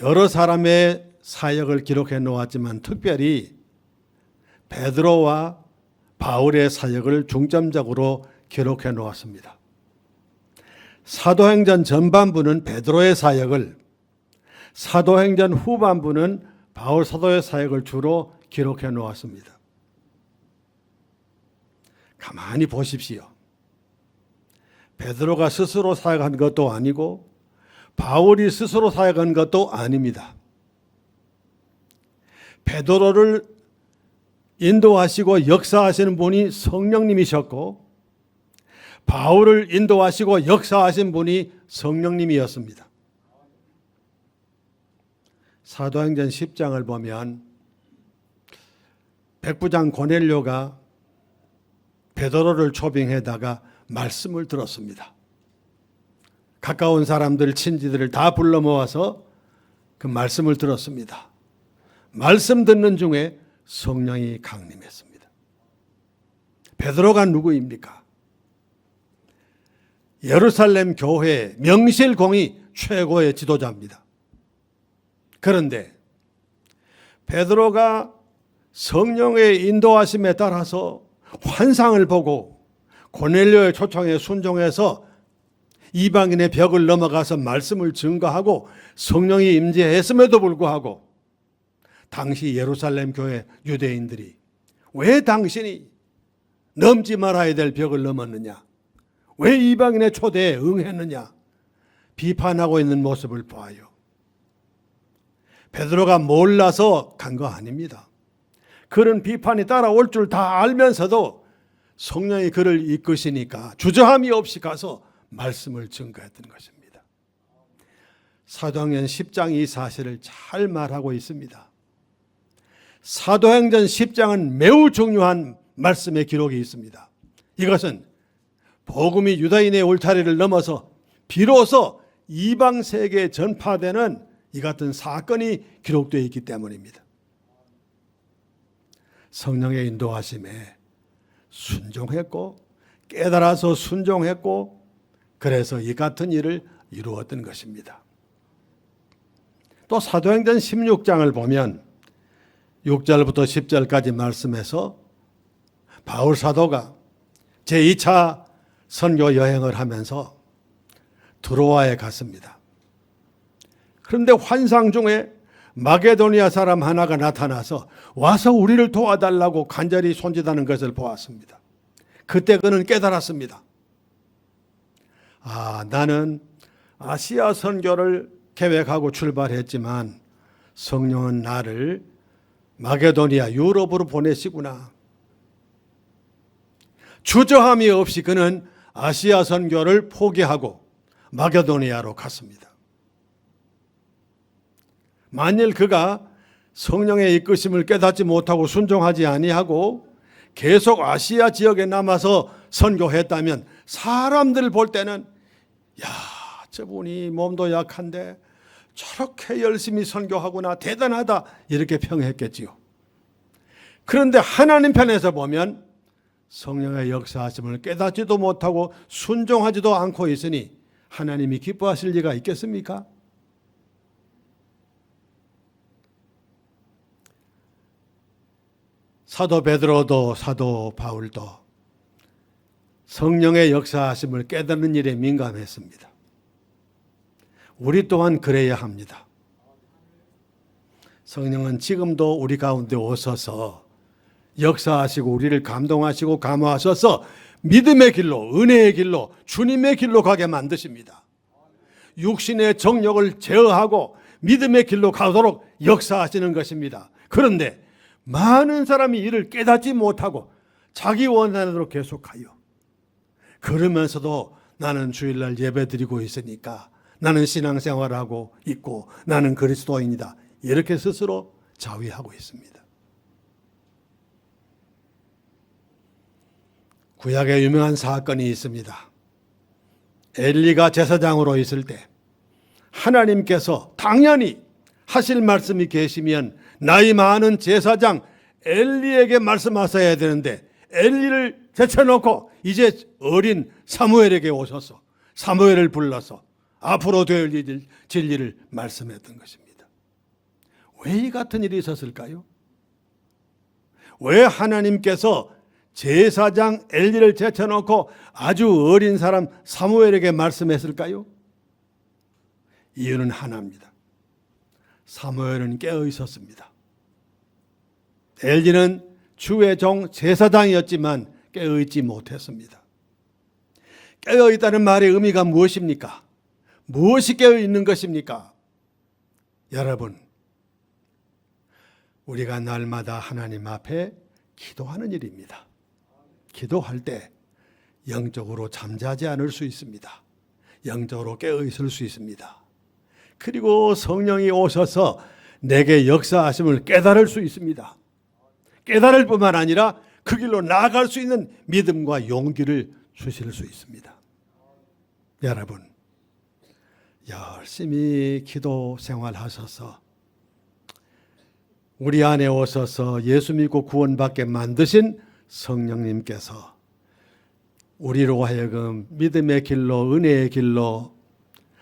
여러 사람의 사역을 기록해 놓았지만 특별히 베드로와 바울의 사역을 중점적으로 기록해 놓았습니다. 사도행전 전반부는 베드로의 사역을, 사도행전 후반부는 바울 사도의 사역을 주로 기록해 놓았습니다. 가만히 보십시오. 베드로가 스스로 사역한 것도 아니고 바울이 스스로 사역한 것도 아닙니다. 베드로를 인도하시고 역사하시는 분이 성령님이셨고 바울을 인도하시고 역사하신 분이 성령님이었습니다. 사도행전 10장을 보면 백부장 고넬료가 베드로를 초빙해다가 말씀을 들었습니다. 가까운 사람들, 친지들을 다 불러 모아서 그 말씀을 들었습니다. 말씀 듣는 중에 성령이 강림했습니다. 베드로가 누구입니까? 예루살렘 교회 명실공히 최고의 지도자입니다. 그런데 베드로가 성령의 인도하심에 따라서 환상을 보고 고넬료의 초청에 순종해서 이방인의 벽을 넘어가서 말씀을 증거하고 성령이 임재했음에도 불구하고 당시 예루살렘 교회 유대인들이 왜 당신이 넘지 말아야 될 벽을 넘었느냐? 왜 이방인의 초대에 응했느냐? 비판하고 있는 모습을 보아요. 베드로가 몰라서 간 거 아닙니다. 그런 비판이 따라올 줄 다 알면서도 성령이 그를 이끄시니까 주저함이 없이 가서 말씀을 증거했던 것입니다. 사도행전 10장 이 사실을 잘 말하고 있습니다. 사도행전 10장은 매우 중요한 말씀의 기록이 있습니다. 이것은 복음이 유다인의 울타리를 넘어서 비로소 이방 세계에 전파되는 이 같은 사건이 기록되어 있기 때문입니다. 성령의 인도하심에 순종했고 깨달아서 순종했고 그래서 이 같은 일을 이루었던 것입니다. 또 사도행전 16장을 보면 6절부터 10절까지 말씀해서 바울 사도가 제2차 선교 여행을 하면서 드로아에 갔습니다. 그런데 환상 중에 마게도니아 사람 하나가 나타나서 와서 우리를 도와달라고 간절히 손짓하는 것을 보았습니다. 그때 그는 깨달았습니다. 나는 아시아 선교를 계획하고 출발했지만 성령은 나를 마게도니아 유럽으로 보내시구나. 주저함이 없이 그는 아시아 선교를 포기하고 마게도니아로 갔습니다. 만일 그가 성령의 이끄심을 깨닫지 못하고 순종하지 아니하고 계속 아시아 지역에 남아서 선교했다면 사람들 볼 때는 야, 저분이 몸도 약한데 저렇게 열심히 선교하구나, 대단하다, 이렇게 평했겠지요. 그런데 하나님 편에서 보면 성령의 역사하심을 깨닫지도 못하고 순종하지도 않고 있으니 하나님이 기뻐하실 리가 있겠습니까? 사도 베드로도 사도 바울도 성령의 역사하심을 깨닫는 일에 민감했습니다. 우리 또한 그래야 합니다. 성령은 지금도 우리 가운데 오셔서 역사하시고 우리를 감동하시고 감화하셔서 믿음의 길로, 은혜의 길로, 주님의 길로 가게 만드십니다. 육신의 정욕을 제어하고 믿음의 길로 가도록 역사하시는 것입니다. 그런데 많은 사람이 이를 깨닫지 못하고 자기 원하는 대로 계속하여, 그러면서도 나는 주일날 예배 드리고 있으니까, 나는 신앙생활하고 있고, 나는 그리스도인이다, 이렇게 스스로 자위하고 있습니다. 구약에 유명한 사건이 있습니다. 엘리가 제사장으로 있을 때 하나님께서 당연히 하실 말씀이 계시면 나이 많은 제사장 엘리에게 말씀하셔야 되는데 엘리를 제쳐놓고 이제 어린 사무엘에게 오셔서 사무엘을 불러서 앞으로 될 진리를 말씀했던 것입니다. 왜 이 같은 일이 있었을까요? 왜 하나님께서 제사장 엘리를 제쳐놓고 아주 어린 사람 사무엘에게 말씀했을까요? 이유는 하나입니다. 사무엘은 깨어 있었습니다. 엘리는 주의 종 제사장이었지만 깨어 있지 못했습니다. 깨어 있다는 말의 의미가 무엇입니까? 무엇이 깨어 있는 것입니까? 여러분, 우리가 날마다 하나님 앞에 기도하는 일입니다. 기도할 때 영적으로 잠자지 않을 수 있습니다. 영적으로 깨어 있을 수 있습니다. 그리고 성령이 오셔서 내게 역사하심을 깨달을 수 있습니다. 깨달을 뿐만 아니라 그 길로 나아갈 수 있는 믿음과 용기를 주실 수 있습니다. 여러분, 열심히 기도 생활하셔서 우리 안에 오셔서 예수 믿고 구원받게 만드신 성령님께서 우리로 하여금 믿음의 길로, 은혜의 길로,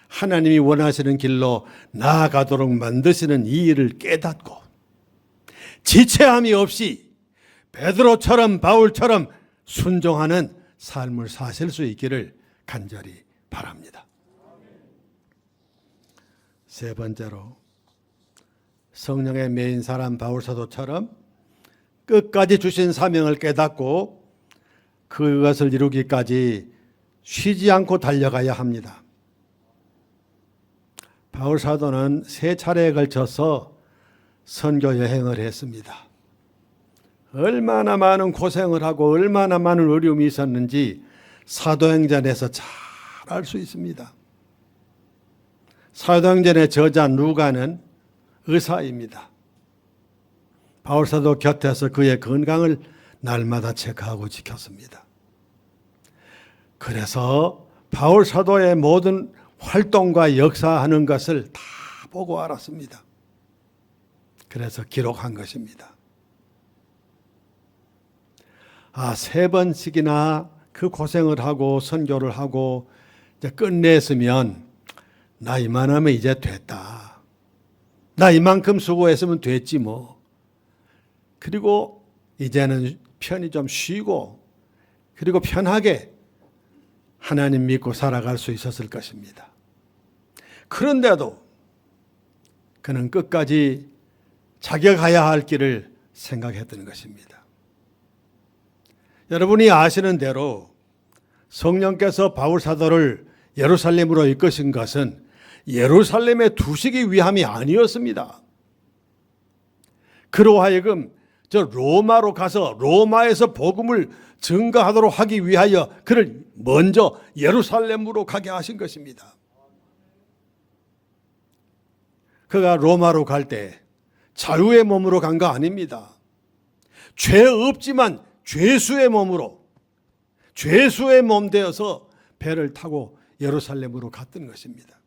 하나님이 원하시는 길로 나아가도록 만드시는 이 일을 깨닫고 지체함이 없이 베드로처럼 바울처럼 순종하는 삶을 사실 수 있기를 간절히 바랍니다. 세 번째로, 성령의 메인 사람 바울 사도처럼 끝까지 주신 사명을 깨닫고 그것을 이루기까지 쉬지 않고 달려가야 합니다. 바울 사도는 3차례에 걸쳐서 선교 여행을 했습니다. 얼마나 많은 고생을 하고 얼마나 많은 어려움이 있었는지 사도행전에서 잘 알 수 있습니다. 사도행전의 저자 누가는 의사입니다. 바울 사도 곁에서 그의 건강을 날마다 체크하고 지켰습니다. 그래서 바울 사도의 모든 활동과 역사하는 것을 다 보고 알았습니다. 그래서 기록한 것입니다. 3번씩이나 그 고생을 하고 선교를 하고 이제 끝냈으면 나 이만하면 이제 됐다. 나 이만큼 수고했으면 됐지 뭐. 그리고 이제는 편히 좀 쉬고 그리고 편하게 하나님 믿고 살아갈 수 있었을 것입니다. 그런데도 그는 끝까지 자기가 가야 할 길을 생각했던 것입니다. 여러분이 아시는 대로 성령께서 바울 사도를 예루살렘으로 이끄신 것은 예루살렘에 두시기 위함이 아니었습니다. 그로 하여금 저 로마로 가서 로마에서 복음을 증거하도록 하기 위하여 그를 먼저 예루살렘으로 가게 하신 것입니다. 그가 로마로 갈 때 자유의 몸으로 간 거 아닙니다. 죄 없지만 죄수의 몸으로, 죄수의 몸 되어서 배를 타고 예루살렘으로 갔던 것입니다.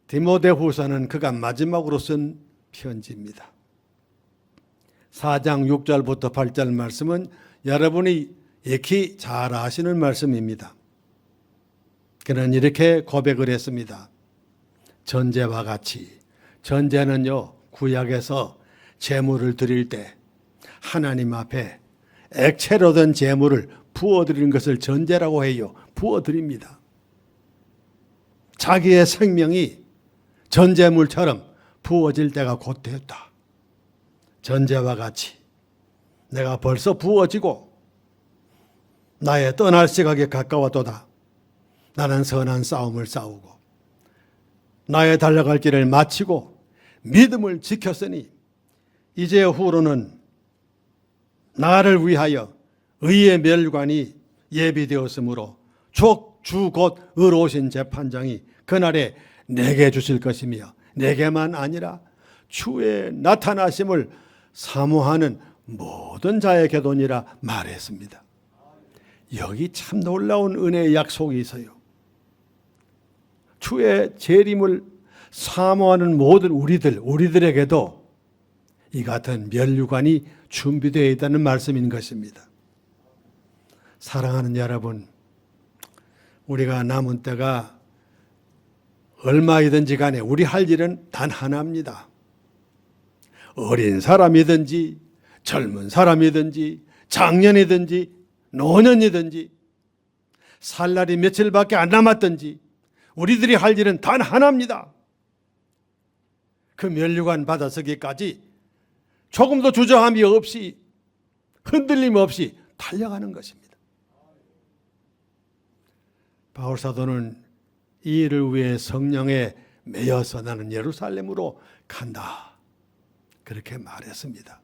디모데후서는 그가 마지막으로 쓴 편지입니다. 4장 6절부터 8절 말씀은 여러분이 익히 잘 아시는 말씀입니다. 그는 이렇게 고백을 했습니다. 전제와 같이, 전제는요 구약에서 제물을 드릴 때 하나님 앞에 액체로 된 제물을 부어드리는 것을 전제라고 해요. 부어드립니다. 자기의 생명이 전제물처럼 부어질 때가 곧 되었다. 전제와 같이 내가 벌써 부어지고 나의 떠날 시각에 가까웠도다. 나는 선한 싸움을 싸우고 나의 달려갈 길을 마치고 믿음을 지켰으니 이제 후로는 나를 위하여 의의 멸관이 예비되었으므로 주 곧 의로우신 재판장이 그날에 내게 주실 것이며 내게만 아니라 주의 나타나심을 사모하는 모든 자에게도니라 말했습니다. 여기 참 놀라운 은혜의 약속이 있어요. 주의 재림을 사모하는 모든 우리들에게도 이 같은 면류관이 준비되어 있다는 말씀인 것입니다. 사랑하는 여러분, 우리가 남은 때가 얼마이든지 간에 우리 할 일은 단 하나입니다. 어린 사람이든지 젊은 사람이든지 장년이든지 노년이든지 살 날이 며칠밖에 안 남았든지 우리들이 할 일은 단 하나입니다. 그 면류관 받아서기까지 조금도 주저함이 없이 흔들림 없이 달려가는 것입니다. 바울사도는 이 일을 위해 성령에 매여서 나는 예루살렘으로 간다. 그렇게 말했습니다.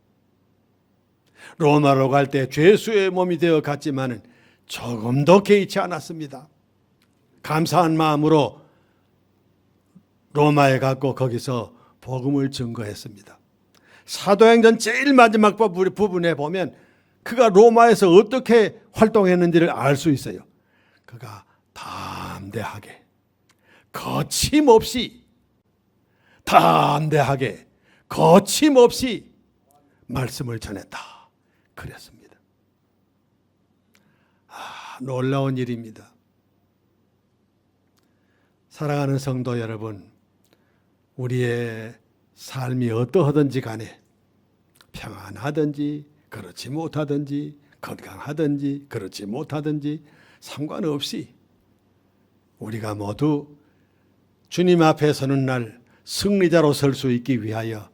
로마로 갈 때 죄수의 몸이 되어 갔지만은 조금도 개의치 않았습니다. 감사한 마음으로 로마에 갔고 거기서 복음을 증거했습니다. 사도행전 제일 마지막 부분에 보면 그가 로마에서 어떻게 활동했는지를 알 수 있어요. 그가 담대하게 거침없이 말씀을 전했다. 그랬습니다. 놀라운 일입니다. 사랑하는 성도 여러분, 우리의 삶이 어떠하든지 간에 평안하든지 그렇지 못하든지 건강하든지 그렇지 못하든지 상관없이 우리가 모두 주님 앞에 서는 날 승리자로 설 수 있기 위하여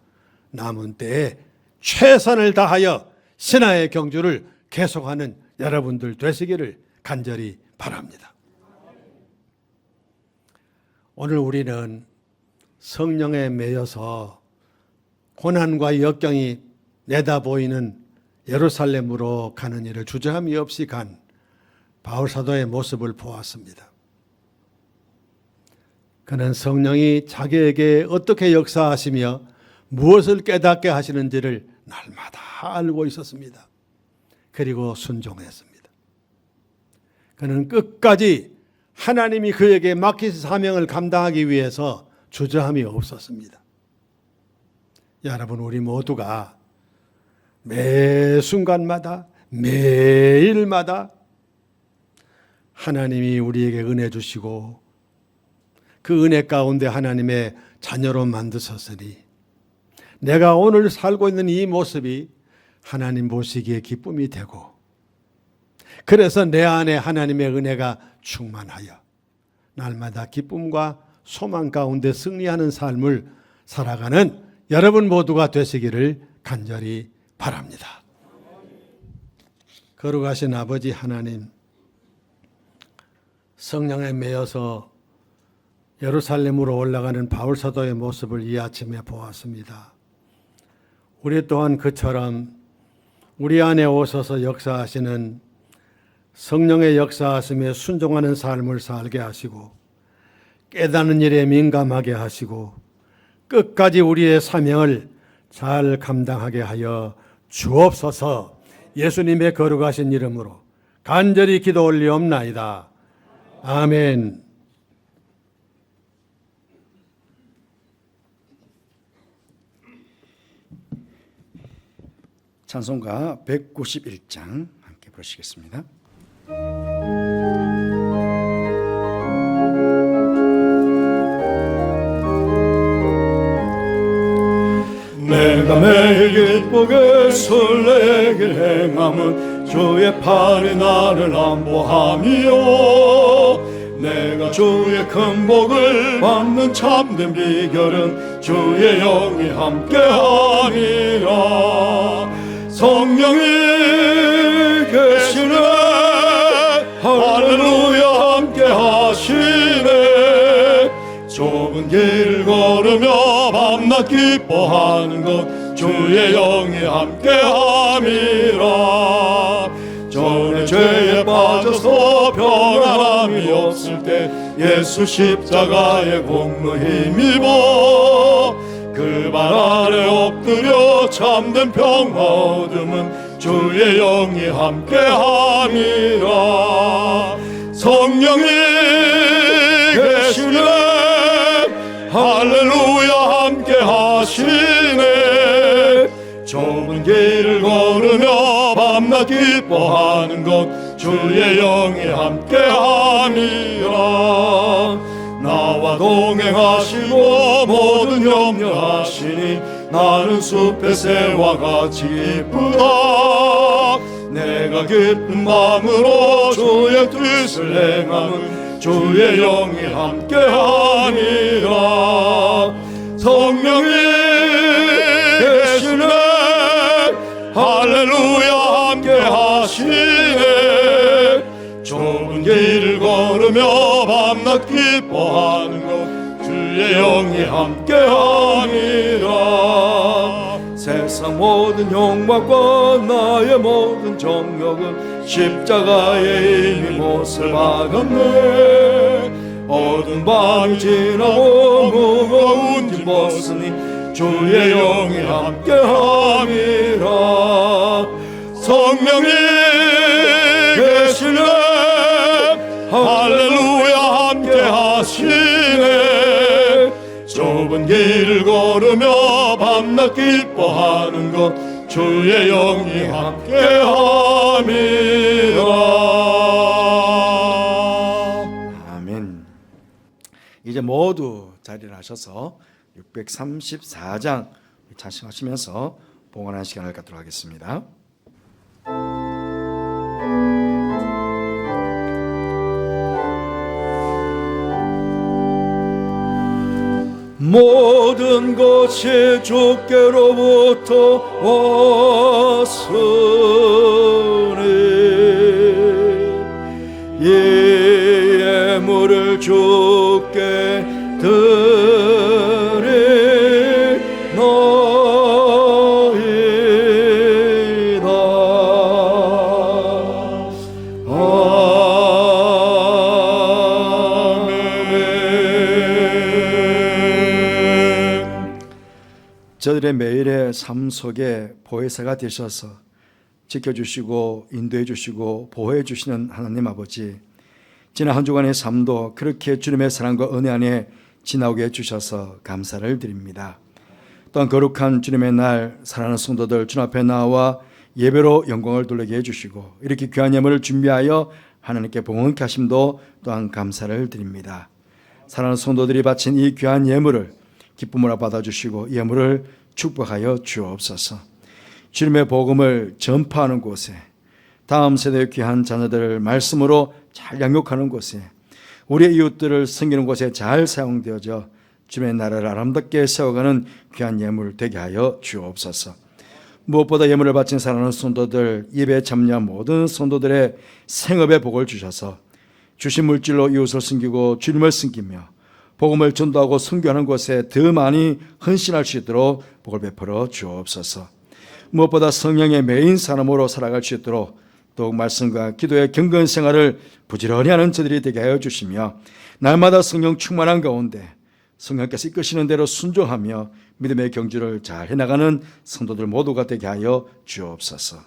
남은 때에 최선을 다하여 신앙의 경주를 계속하는 여러분들 되시기를 간절히 바랍니다. 오늘 우리는 성령에 매여서 고난과 역경이 내다보이는 예루살렘으로 가는 일을 주저함이 없이 간 바울사도의 모습을 보았습니다. 그는 성령이 자기에게 어떻게 역사하시며 무엇을 깨닫게 하시는지를 날마다 알고 있었습니다. 그리고 순종했습니다. 그는 끝까지 하나님이 그에게 맡기신 사명을 감당하기 위해서 주저함이 없었습니다. 여러분, 우리 모두가 매 순간마다 매일마다 하나님이 우리에게 은혜 주시고 그 은혜 가운데 하나님의 자녀로 만드셨으니 내가 오늘 살고 있는 이 모습이 하나님 보시기에 기쁨이 되고 그래서 내 안에 하나님의 은혜가 충만하여 날마다 기쁨과 소망 가운데 승리하는 삶을 살아가는 여러분 모두가 되시기를 간절히 바랍니다. 거룩하신 아버지 하나님, 성령에 매여서 예루살렘으로 올라가는 바울 사도의 모습을 이 아침에 보았습니다. 우리 또한 그처럼 우리 안에 오셔서 역사하시는 성령의 역사하심에 순종하는 삶을 살게 하시고 깨닫는 일에 민감하게 하시고 끝까지 우리의 사명을 잘 감당하게 하여 주옵소서. 예수님의 거룩하신 이름으로 간절히 기도 올리옵나이다. 아멘. 찬송가 191장 함께 부르시겠습니다. 내가 매일 기쁘게 설레길 행함은 주의 팔이 나를 안보하며 내가 주의 큰 복을 받는 참된 비결은 주의 영이 함께함이라. 성령이 계시네 할렐루야 함께하시네. 좁은 길을 걸으며 밤낮 기뻐하는 것 주의 영이 함께함이라. 전에 죄에 빠져서 평안함이 없을 때 예수 십자가의 공로 힘입어 그 발 아래 엎드려 참된 평화 얻음은 주의 영이 함께함이라. 성령이 계시네 할렐루야 함께하시네. 좁은 길을 걸으며 밤낮 기뻐하는 것 주의 영이 함께함이라. 나와 동행하시고 모든 염려하시니 나는 숲의 새와 같이 기쁘다. 내가 기쁜 마음으로 주의 뜻을 행하는 주의 영이 함께하니라. 성령이 계시네 할렐루야 함께하시네. 좁은 길을 걸으며 밤낮 기뻐하는 것 주의 영이 함께하니라. 세상 모든 욕망과 나의 모든 정욕은 십자가에 이미 못을 박았네. 어두운 밤이 지나고 무거운 짐 벗으니 주의 영이 함께함이라. 성령이 계시네 할렐루야 함께하시네. 좁은 길을 걸으며 밤낮 기뻐하는 것 주의 영이 함께함이라. 아멘. 이제 모두 자리를 하셔서 634장 찬송하시면서 봉헌하는 시간을 갖도록 하겠습니다. 모든 것이 주께로부터 왔으니 이 예물을 주께 드리나이다. 저들의 매일의 삶 속에 보혜사가 되셔서 지켜주시고 인도해 주시고 보호해 주시는 하나님 아버지, 지난 한 주간의 삶도 그렇게 주님의 사랑과 은혜 안에 지나오게 해주셔서 감사를 드립니다. 또한 거룩한 주님의 날 사랑하는 성도들 주 앞에 나와 예배로 영광을 돌리게 해주시고 이렇게 귀한 예물을 준비하여 하나님께 봉헌케 하심도 또한 감사를 드립니다. 사랑하는 성도들이 바친 이 귀한 예물을 기쁨으로 받아주시고 예물을 축복하여 주옵소서. 주님의 복음을 전파하는 곳에, 다음 세대의 귀한 자녀들을 말씀으로 잘 양육하는 곳에, 우리의 이웃들을 섬기는 곳에 잘 사용되어져 주님의 나라를 아름답게 세워가는 귀한 예물 되게 하여 주옵소서. 무엇보다 예물을 바친 사랑하는 성도들, 예배에 참여한 모든 성도들의 생업에 복을 주셔서 주신 물질로 이웃을 섬기고 주님을 섬기며 복음을 전도하고 선교하는 곳에 더 많이 헌신할 수 있도록 복을 베풀어 주옵소서. 무엇보다 성령의 메인 사람으로 살아갈 수 있도록 더욱 말씀과 기도의 경건 생활을 부지런히 하는 저들이 되게 하여 주시며 날마다 성령 충만한 가운데 성령께서 이끄시는 대로 순종하며 믿음의 경주를 잘 해나가는 성도들 모두가 되게 하여 주옵소서.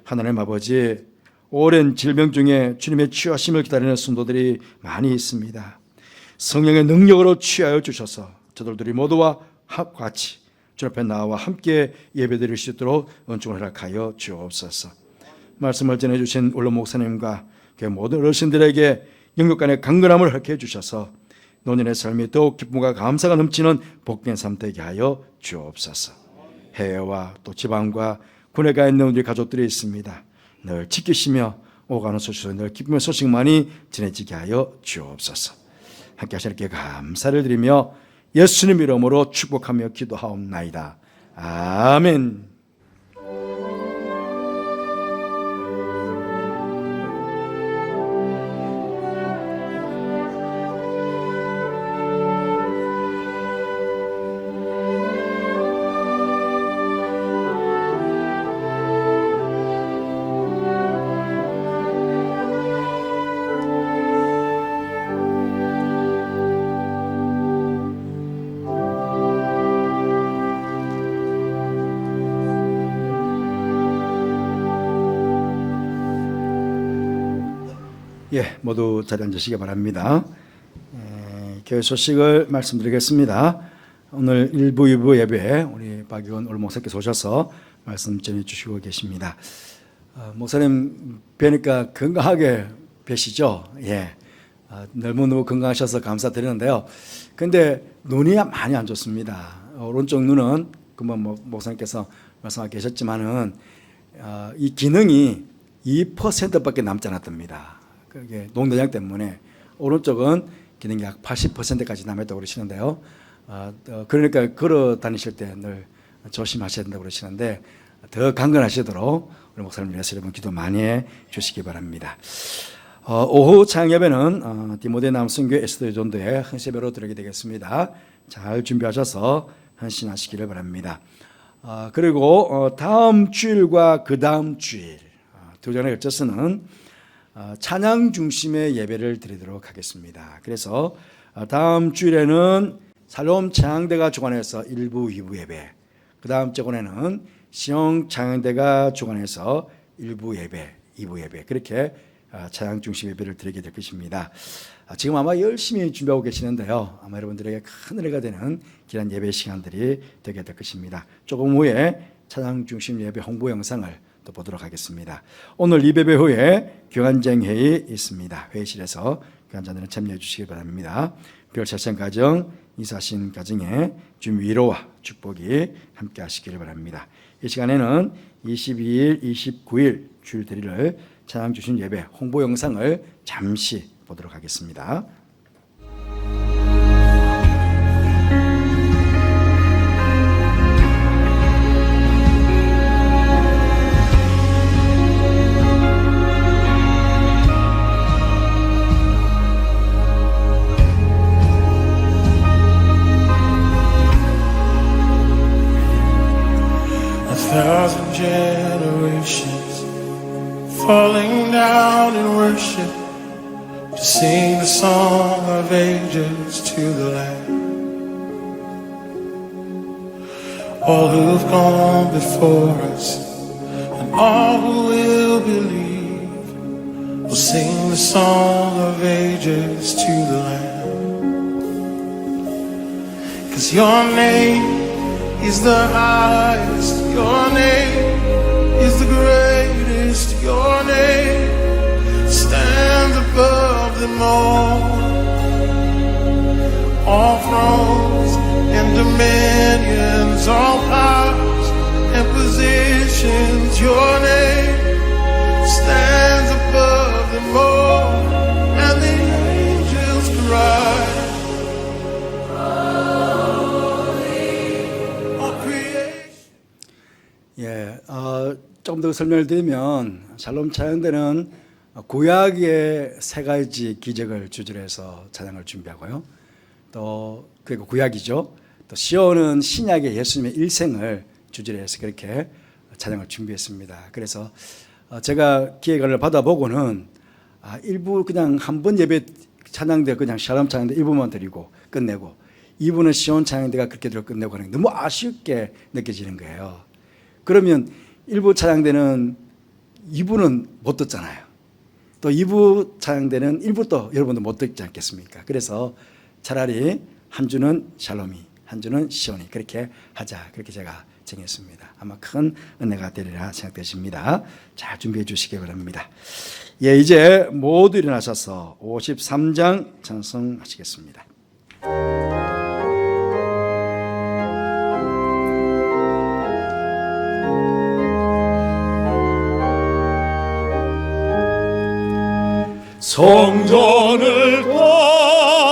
하나님 아버지, 오랜 질병 중에 주님의 치유하심을 기다리는 성도들이 많이 있습니다. 성령의 능력으로 취하여 주셔서 저들들이 모두와 같이 주 앞에 나와 함께 예배드릴 수 있도록 은총을 허락하여 주옵소서. 말씀을 전해주신 울로 목사님과 그 모든 어르신들에게 영육 간의 강건함을 허락해 주셔서 노년의 삶이 더욱 기쁨과 감사가 넘치는 복된 삶 되게 하여 주옵소서. 해외와 또 지방과 군에 가 있는 우리 가족들이 있습니다. 늘 지키시며 오가는 소식으로 늘 기쁨의 소식만이 전해지게 하여 주옵소서. 함께 하시니께 감사를 드리며 예수님 이름으로 축복하며 기도하옵나이다. 아멘. 예, 모두 자리에 앉으시기 바랍니다. 교회 소식을 말씀드리겠습니다. 오늘 1부, 2부 예배 우리 박유원 올목사께서 오셔서 말씀 전해주시고 계십니다. 목사님 뵈니까 건강하게 뵈시죠? 예, 너무너무 건강하셔서 감사드리는데요. 근데 눈이 많이 안 좋습니다. 오른쪽 눈은 금방 목사님께서 말씀하고 계셨지만은 이 기능이 2%밖에 남지 않았답니다. 그게 농도량 때문에 오른쪽은 기능이 약 80%까지 남았다고 그러시는데요. 그러니까 걸어 다니실 때 늘 조심하셔야 된다고 그러시는데 더 강건하시도록 우리 목사님 위해서 여러분 기도 많이 해 주시기 바랍니다. 오후 창예배는 디모데 남순교 에스더 전도회 헌세배로 드리게 되겠습니다. 잘 준비하셔서 헌신하시기를 바랍니다. 그리고 다음 주일과 그 다음 주일 두 전에 걸쳐서는 찬양 중심의 예배를 드리도록 하겠습니다. 그래서 다음 주일에는 살롬 찬양대가 주관해서 1부, 2부 예배, 그 다음 주간에는 시영 찬양대가 주관해서 1부 예배, 2부 예배, 그렇게 찬양 중심 예배를 드리게 될 것입니다. 지금 아마 열심히 준비하고 계시는데요. 아마 여러분들에게 큰 은혜가 되는 귀한 예배 시간들이 되게 될 것입니다. 조금 후에 찬양 중심 예배 홍보 영상을 또 보도록 하겠습니다. 오늘 이배배 후에 교환쟁 회의 있습니다. 회의실에서 교환자들은 참여해 주시기 바랍니다. 별차선 가정, 이사신 가정에 주님 위로와 축복이 함께 하시기를 바랍니다. 이 시간에는 22일, 29일 주일 드릴 찬양 주신 예배 홍보 영상을 잠시 보도록 하겠습니다. Thousand generations falling down in worship to sing the song of ages to the Lamb. All who've gone before us and all who will believe will sing the song of ages to the Lamb. 'Cause your name is the highest, your name is the greatest, your name stands above them all thrones and dominions, all powers and positions, your name stands above them all, and the angels cry. 예, 조금 더 설명을 드리면 샬롬 찬양대는 구약의 세 가지 기적을 주제로 해서 찬양을 준비하고요. 또 그리고 구약이죠. 또 시온은 신약의 예수님의 일생을 주제로 해서 그렇게 찬양을 준비했습니다. 그래서 제가 기획을 받아보고는 일부 그냥 한 번 예배 찬양대 그냥 샬롬 찬양대 1부만 드리고 끝내고 2부는 시온 찬양대가 그렇게 들어 끝내고 하는 게 너무 아쉽게 느껴지는 거예요. 그러면 1부 찬양대는 2부는 못 듣잖아요. 또 2부 찬양대는 1부 또 여러분도 못 듣지 않겠습니까? 그래서 차라리 한 주는 샬롬이, 한 주는 시온이 그렇게 하자. 그렇게 제가 정했습니다. 아마 큰 은혜가 되리라 생각되십니다. 잘 준비해 주시기 바랍니다. 예, 이제 모두 일어나셔서 53장 찬송하시겠습니다. 성전을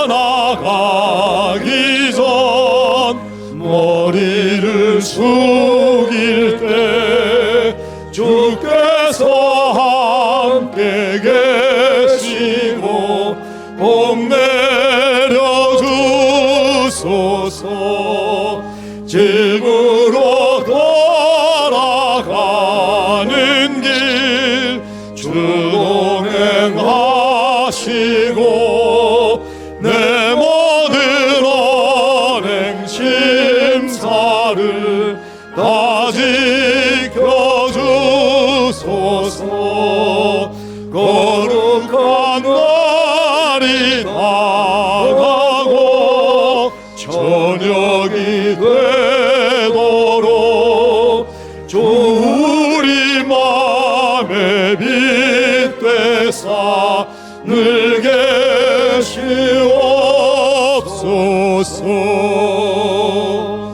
떠나가기 전 머리를 숙일 때 주께서 함께 계시고 복 내려 주소서. 집으로 돌아가는 길 주동행하시고 내 모든 언행 심사를 다 지켜주소서. 거룩한 날이 다가고 저녁이 되도록 주 우리 맘에 빛 되사 늘 계시옵소서.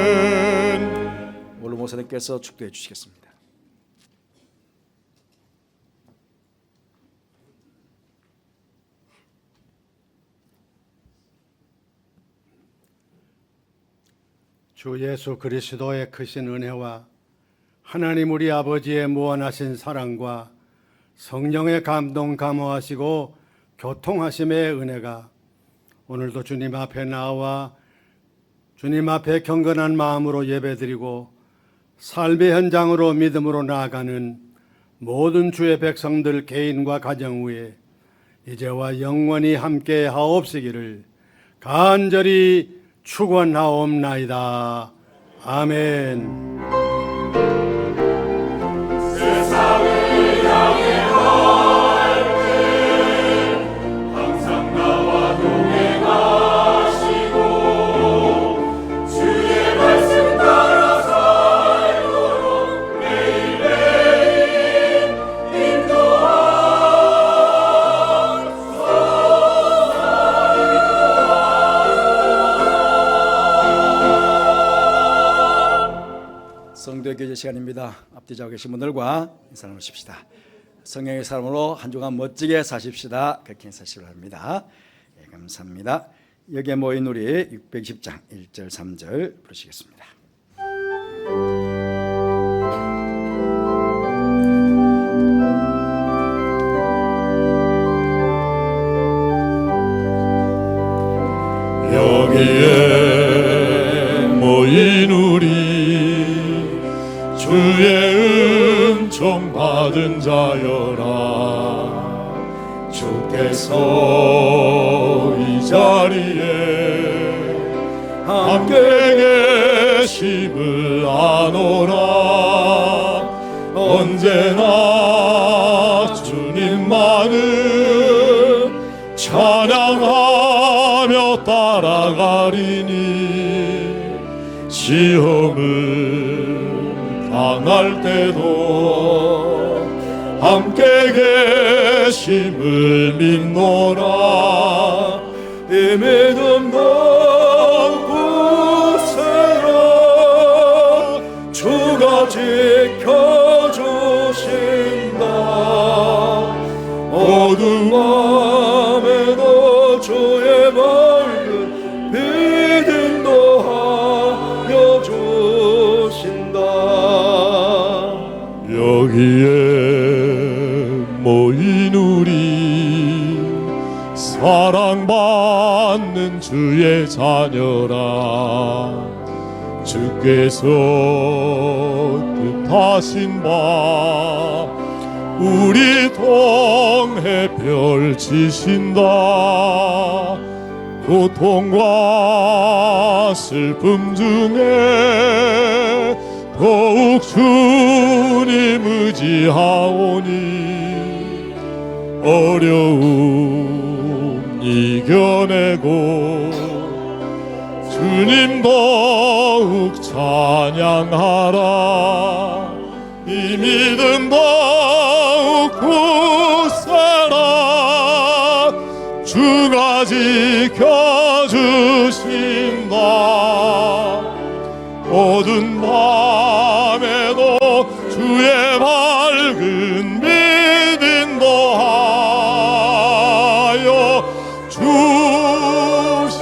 아멘. 오늘 목사님께서 축도해 주시겠습니다. 주 예수 그리스도의 크신 은혜와 하나님 우리 아버지의 무한하신 사랑과 성령의 감동 감화하시고 교통하심의 은혜가 오늘도 주님 앞에 나와 주님 앞에 경건한 마음으로 예배드리고 삶의 현장으로 믿음으로 나아가는 모든 주의 백성들 개인과 가정 위에 이제와 영원히 함께 하옵시기를 간절히 축원하옵나이다. 아멘. 세상을 향해 갈 때 항상 나와 동행하시고 주의 말씀 따라 살도록 매일매일 성도의 교제 시간입니다. 앞뒤자고 계신 분들과 인사 나누십시다. 성령의 사람으로 한 주간 멋지게 사십시다. 그렇게 인사하시기 바랍니다. 예, 감사합니다. 여기에 모인 우리 610장 1절 3절 부르시겠습니다. 여기에 모인 우리 주의 은총 받은 자여라. 주께서 이 자리에 함께 계심을 아노라. 언제나 주님만을 찬양하며 따라가리니 시험을 당할 때도 함께 계심을 믿노라. 이 믿음 덕분세라 주가 지켜주신다. 어두운 밤에도 주의 밝은 빛 인도하여 주신다. 여기에 모인 우리 사랑받는 주의 자녀라. 주께서 뜻하신 바 우리 통해 펼치신다. 고통과 슬픔 중에 더욱 주님 의지하오니 어려움 이겨내고 주님 더욱 찬양하라. 이 믿음 더욱 굳세라. 주가 지켜주신다. 어두운 밤에도 주의 밝은 빛 인도하여 주시